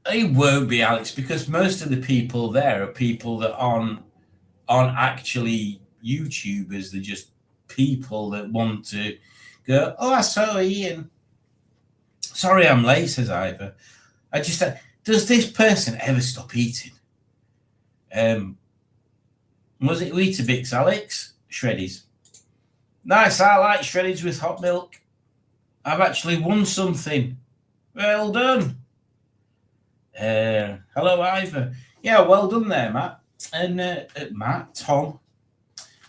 It won't be, Alex, because most of the people there are people that aren't actually YouTubers. They're just people that want to go, oh, I saw Ian. Sorry I'm late, says Ivor. I just does this person ever stop eating? Was it Weetabix, Alex? Shreddies. Nice, I like shreddies with hot milk. I've actually won something. Well done. Hello, Ivor. Yeah, well done there, Matt. And Tom.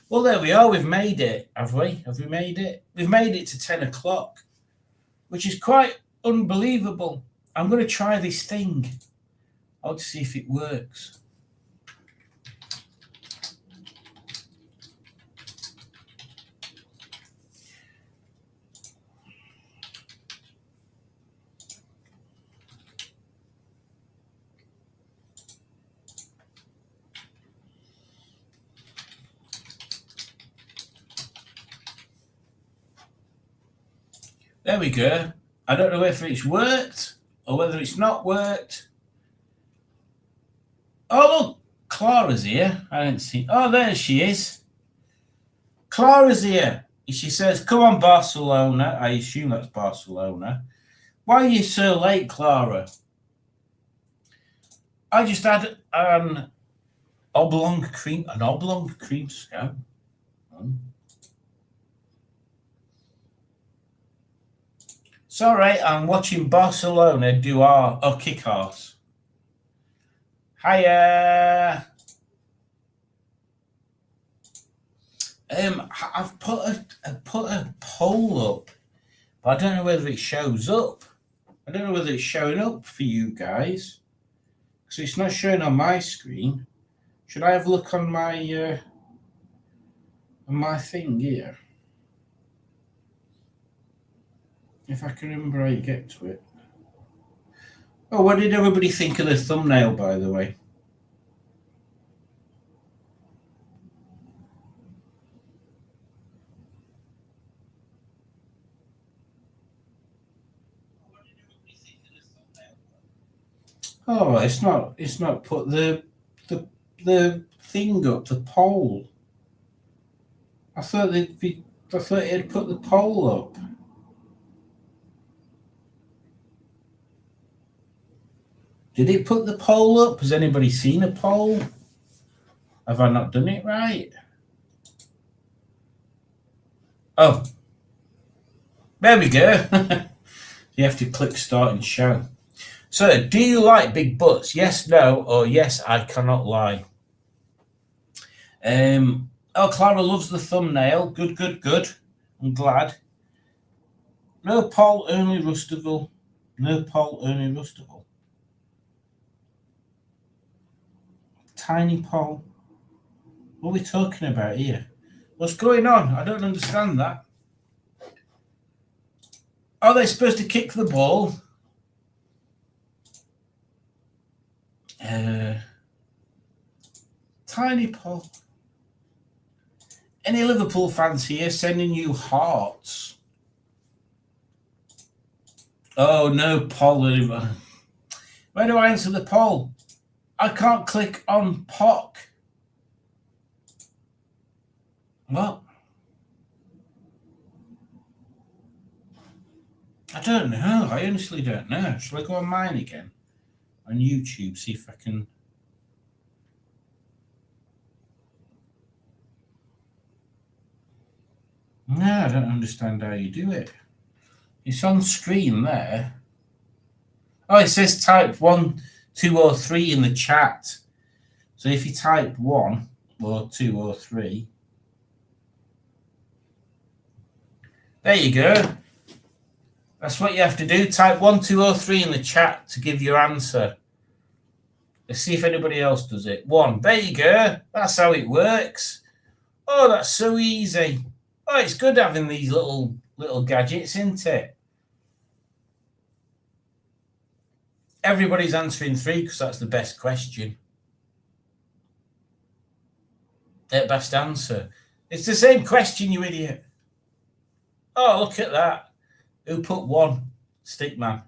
Well, there we are. We've made it, have we? Have we made it? We've made it to 10 o'clock, which is quite unbelievable. I'm going to try this thing. I want to see if it works. There we go. I don't know whether it's worked or whether it's not worked. Oh, look, Clara's here. I didn't see. Oh, there she is. Clara's here. She says, come on, Barcelona. I assume that's Barcelona. Why are you so late, Clara? I just had an oblong cream scone. Sorry, I'm watching Barcelona do our kick ass. Hiya. I've put a poll up, but I don't know whether it shows up. I don't know whether it's showing up for you guys, because it's not showing on my screen. Should I have a look on my thing here? If I can remember how you get to it. Oh, what did everybody think of the thumbnail, by the way? Oh, it's not put the thing up, the poll. I thought it had put the poll up. Did it put the poll up? Has anybody seen a poll? Have I not done it right? Oh, there we go. You have to click start and show. So, do you like big butts? Yes, no, or yes, I cannot lie. Oh, Clara loves the thumbnail. Good, good, good. I'm glad. No poll, only Rustival. No poll, only Rustival. Tiny poll. What are we talking about here? What's going on? I don't understand that. Are they supposed to kick the ball? Tiny poll. Any Liverpool fans here sending you hearts? Oh, no poll. Where do I answer the poll? I can't click on POC. What? I don't know. I honestly don't know. Shall I go on mine again? On YouTube, see if I can. No, I don't understand how you do it. It's on screen there. Oh, it says type 1, 2, or 3 in the chat. So if you type 1 or 2 or 3, there you go. That's what you have to do. Type 1, 2, or 3 in the chat to give your answer. Let's see if anybody else does it. 1. There you go. That's how it works. Oh, that's so easy. Oh, it's good having these little gadgets, isn't it? Everybody's answering 3 because that's the best question. Best answer. It's the same question, you idiot. Oh, look at that. Who put 1? Stickman.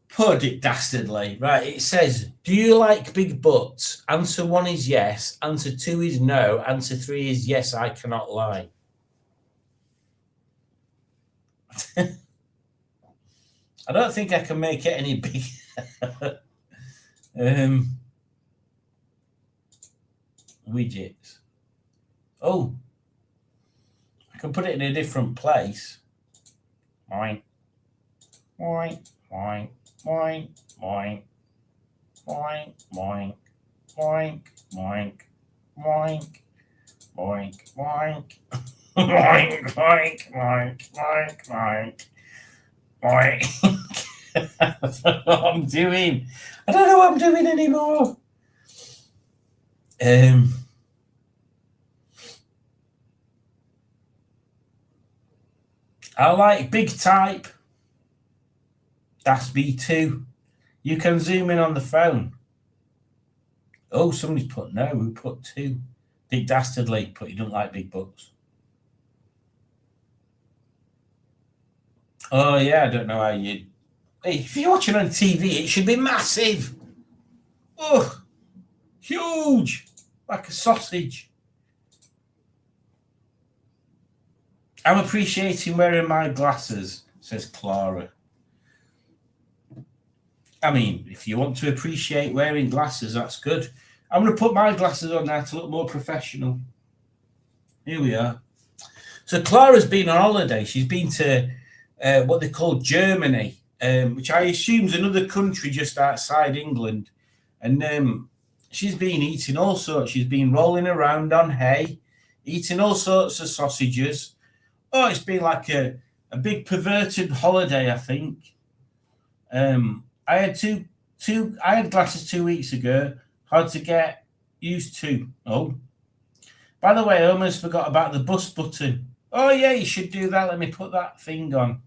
Put it dastardly. Right, it says, do you like big butts? Answer 1 is yes. Answer 2 is no. Answer 3 is yes, I cannot lie. I don't think I can make it any bigger. widgets. Oh, I can put it in a different place. Boing, boing, boing, boing, boing, boing, boing, boink, boink, boink, boink, boink, boink, boink, boink, boink, boink, boink. I don't know what I'm doing. I don't know what I'm doing anymore. I like big type. That's B2. You can zoom in on the phone. Oh, somebody's put no. Who put 2? Dick Dastardly put you don't like big books. Oh yeah, I don't know how you. Hey, if you're watching on TV, it should be massive. Oh, huge, like a sausage. I'm appreciating wearing my glasses, says Clara. I mean, if you want to appreciate wearing glasses, that's good. I'm going to put my glasses on now to look more professional. Here we are. So Clara's been on holiday. She's been to what they call Germany, which I assume is another country just outside England. And she's been eating all sorts. She's been rolling around on hay, eating all sorts of sausages. Oh, it's been like a big perverted holiday, I think. I had I had glasses 2 weeks ago. Hard to get used to. Oh, by the way, I almost forgot about the bus button. Oh yeah, you should do that. Let me put that thing on.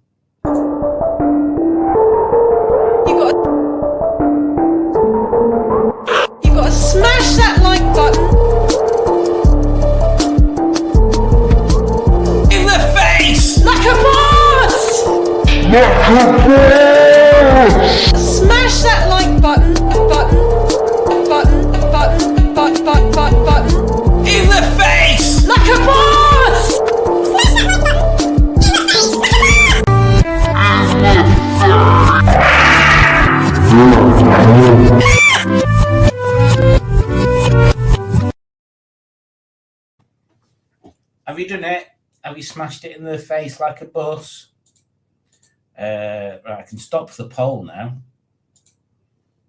You got to smash that like button. In the face! Like a boss! Smash that like button, button. In the face! Like a boss! Have you done it? Have you smashed it in the face like a bus? Right, I can stop the poll now.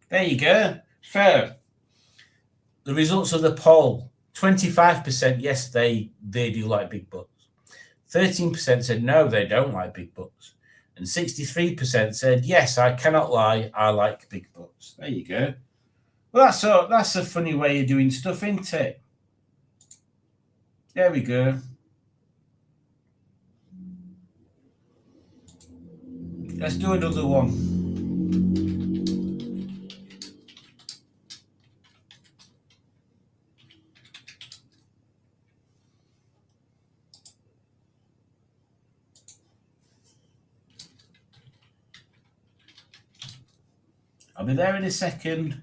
There you go. So, the results of the poll. 25% yes, they do like big butts. 13% said no, they don't like big butts. And 63% said yes, I cannot lie, I like big butts. There you go. Well, that's a funny way of doing stuff, isn't it? There we go. Let's do another one. I'll be there in a second.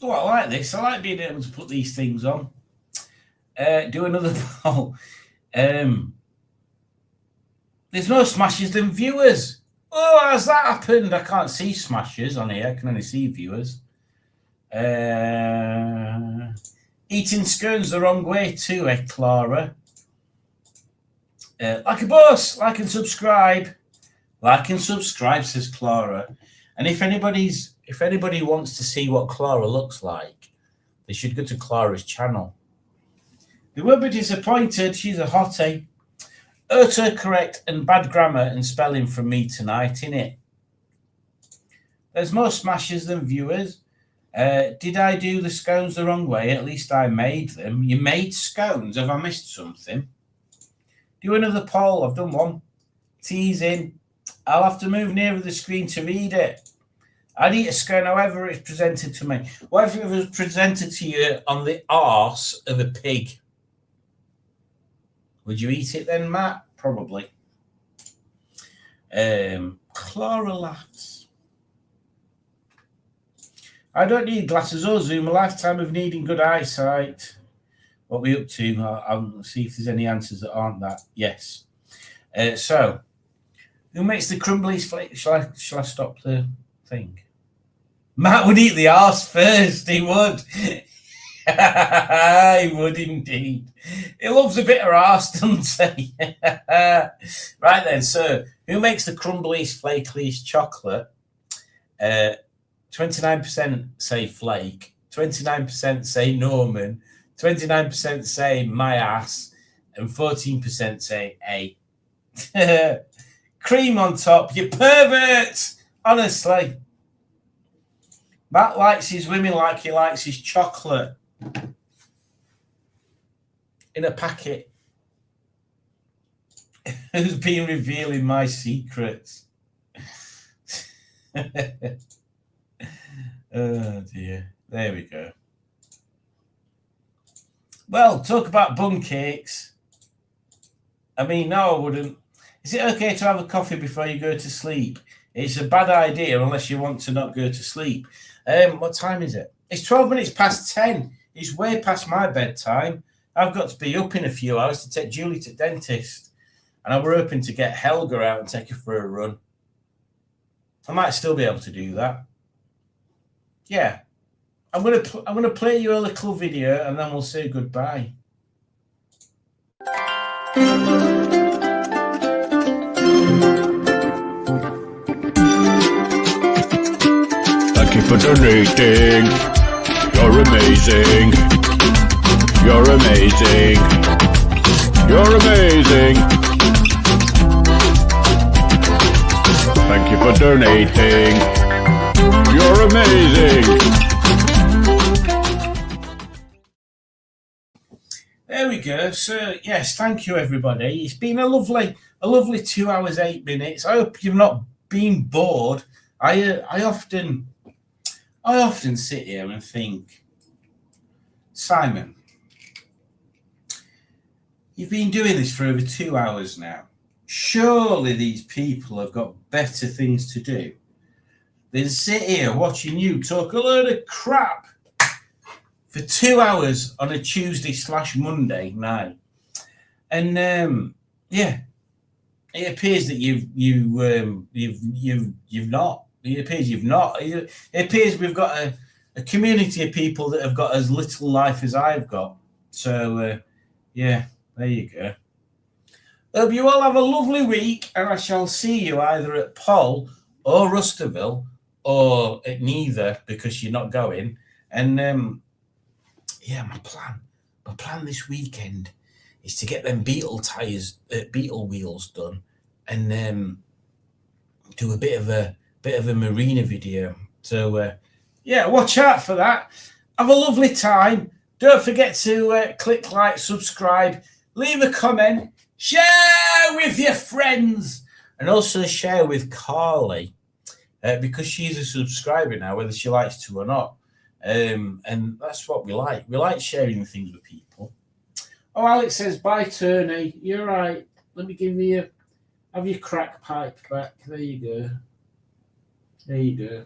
Oh, I like this. I like being able to put these things on. Do another poll. There's no smashes than viewers. Oh, how's that happened? I can't see smashes on here. I can only see viewers. Eating scones the wrong way too, Clara. Like a boss. Like and subscribe. Like and subscribe, says Clara. And if anybody wants to see what Clara looks like, they should go to Clara's channel. They won't be disappointed. She's a hottie. Autocorrect and bad grammar and spelling from me tonight, innit? There's more smashes than viewers. Did I do the scones the wrong way? At least I made them. You made scones? Have I missed something? Do another poll. I've done one. Teasing. I'll have to move nearer the screen to read it. I'd eat a scone however it's presented to me. What if it was presented to you on the arse of a pig? Would you eat it then, Matt? Probably. Clara laughs. I don't need glasses or Zoom. A lifetime of needing good eyesight. What we up to? I'll see if there's any answers that aren't that. Yes. So, who makes the crumbliest flake? Shall I stop the thing? Matt would eat the arse first. He would. He would indeed. He loves a bit of arse, doesn't he? Right then, so who makes the crumbliest, flakiest chocolate? 29% say Flake, 29% say Norman, 29% say my ass, and 14% say A. Cream on top, you pervert! Honestly. Matt likes his women like he likes his chocolate. In a packet. Who's been revealing my secrets? Oh dear. There we go. Well, talk about bun cakes. I mean, no, I wouldn't. Is it okay to have a coffee before you go to sleep? It's a bad idea unless you want to not go to sleep. What time is it? It's 12 minutes past 10. It's way past my bedtime. I've got to be up in a few hours to take Julie to dentist. And I were hoping to get Helga out and take her for a run. I might still be able to do that. Yeah. I'm gonna play you a little video and then we'll say goodbye. Thank you for donating. You're amazing. You're amazing. You're amazing. Thank you for donating. You're amazing. There we go. So yes, thank you everybody. It's been a lovely 2 hours 8 minutes. I hope you've not been bored. I often sit here and think, Simon, you've been doing this for over 2 hours now. Surely these people have got better things to do than sit here watching you talk a load of crap for 2 hours on a Tuesday/Monday night. And yeah, it appears that you've not. It appears you've not. It appears we've got a community of people that have got as little life as I've got. So yeah, there you go. Hope you all have a lovely week, and I shall see you either at Poll or Rusterville, or at neither because you're not going. And yeah, my plan this weekend is to get them Beetle tires, Beetle wheels done, and do a bit of a marina video. So yeah, watch out for that. Have a lovely time. Don't forget to click like, subscribe, leave a comment, share with your friends, and also share with Carly because she's a subscriber now, whether she likes to or not. And that's what we like. We like sharing things with people. Oh, Alex says, bye, Tony. You're right. Let me give you, have your crack pipe back. There you go. There you go.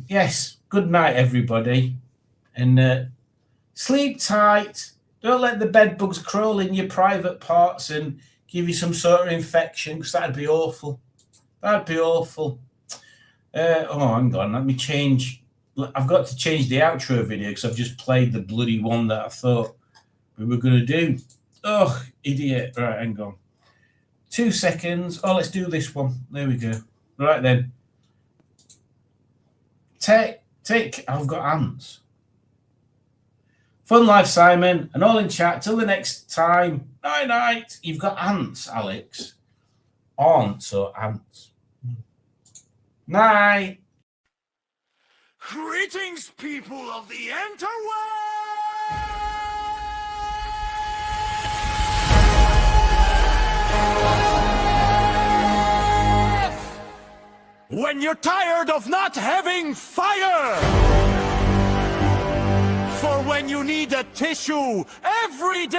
Yes, good night, everybody. And sleep tight. Don't let the bed bugs crawl in your private parts and give you some sort of infection, because that'd be awful. That'd be awful. Oh, hang on. Let me change. I've got to change the outro video because I've just played the bloody one that I thought we were going to do. Oh, idiot. Right, hang on. 2 seconds. Oh, let's do this one. There we go. Right then. Take. I've got ants. Fun life, Simon. And all in chat. Till the next time. Night. You've got ants, Alex. Aunts or ants. Night. Greetings, people of the interweb! When when you're tired of not having fire. For when you need a tissue every day.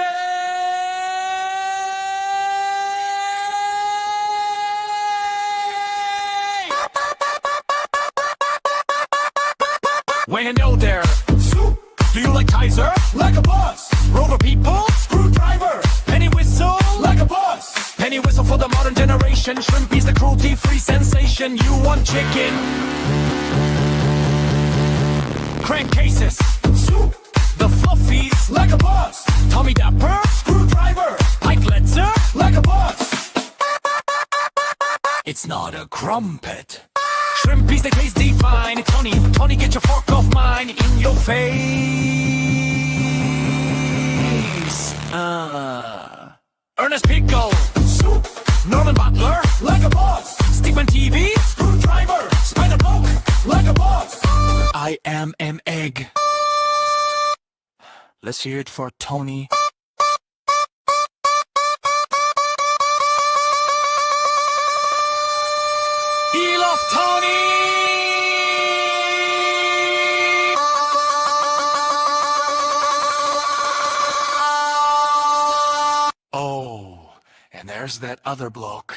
When you know there. Soup. Do you like Kaiser? Like a boss. Rover people? Screwdriver. Penny whistle? Like a boss. Penny whistle for the modern generation. Shrimpies, the cruelty-free sensation. You want chicken? Crankcases. Soup. The fluffies? Like a boss. Tommy Dapper? Screwdriver. Pike Letzer? Like a boss. It's not a crumpet. Shrimpies, they taste divine. Tony, get your fork off mine. In your face. Ernest Pickle. Soup. Norman Butler. Like a boss. Stickman TV. Screwdriver. Spider Bloke. Like a boss. I am an egg. Let's hear it for Tony. He loves Tony! Oh, and there's that other bloke.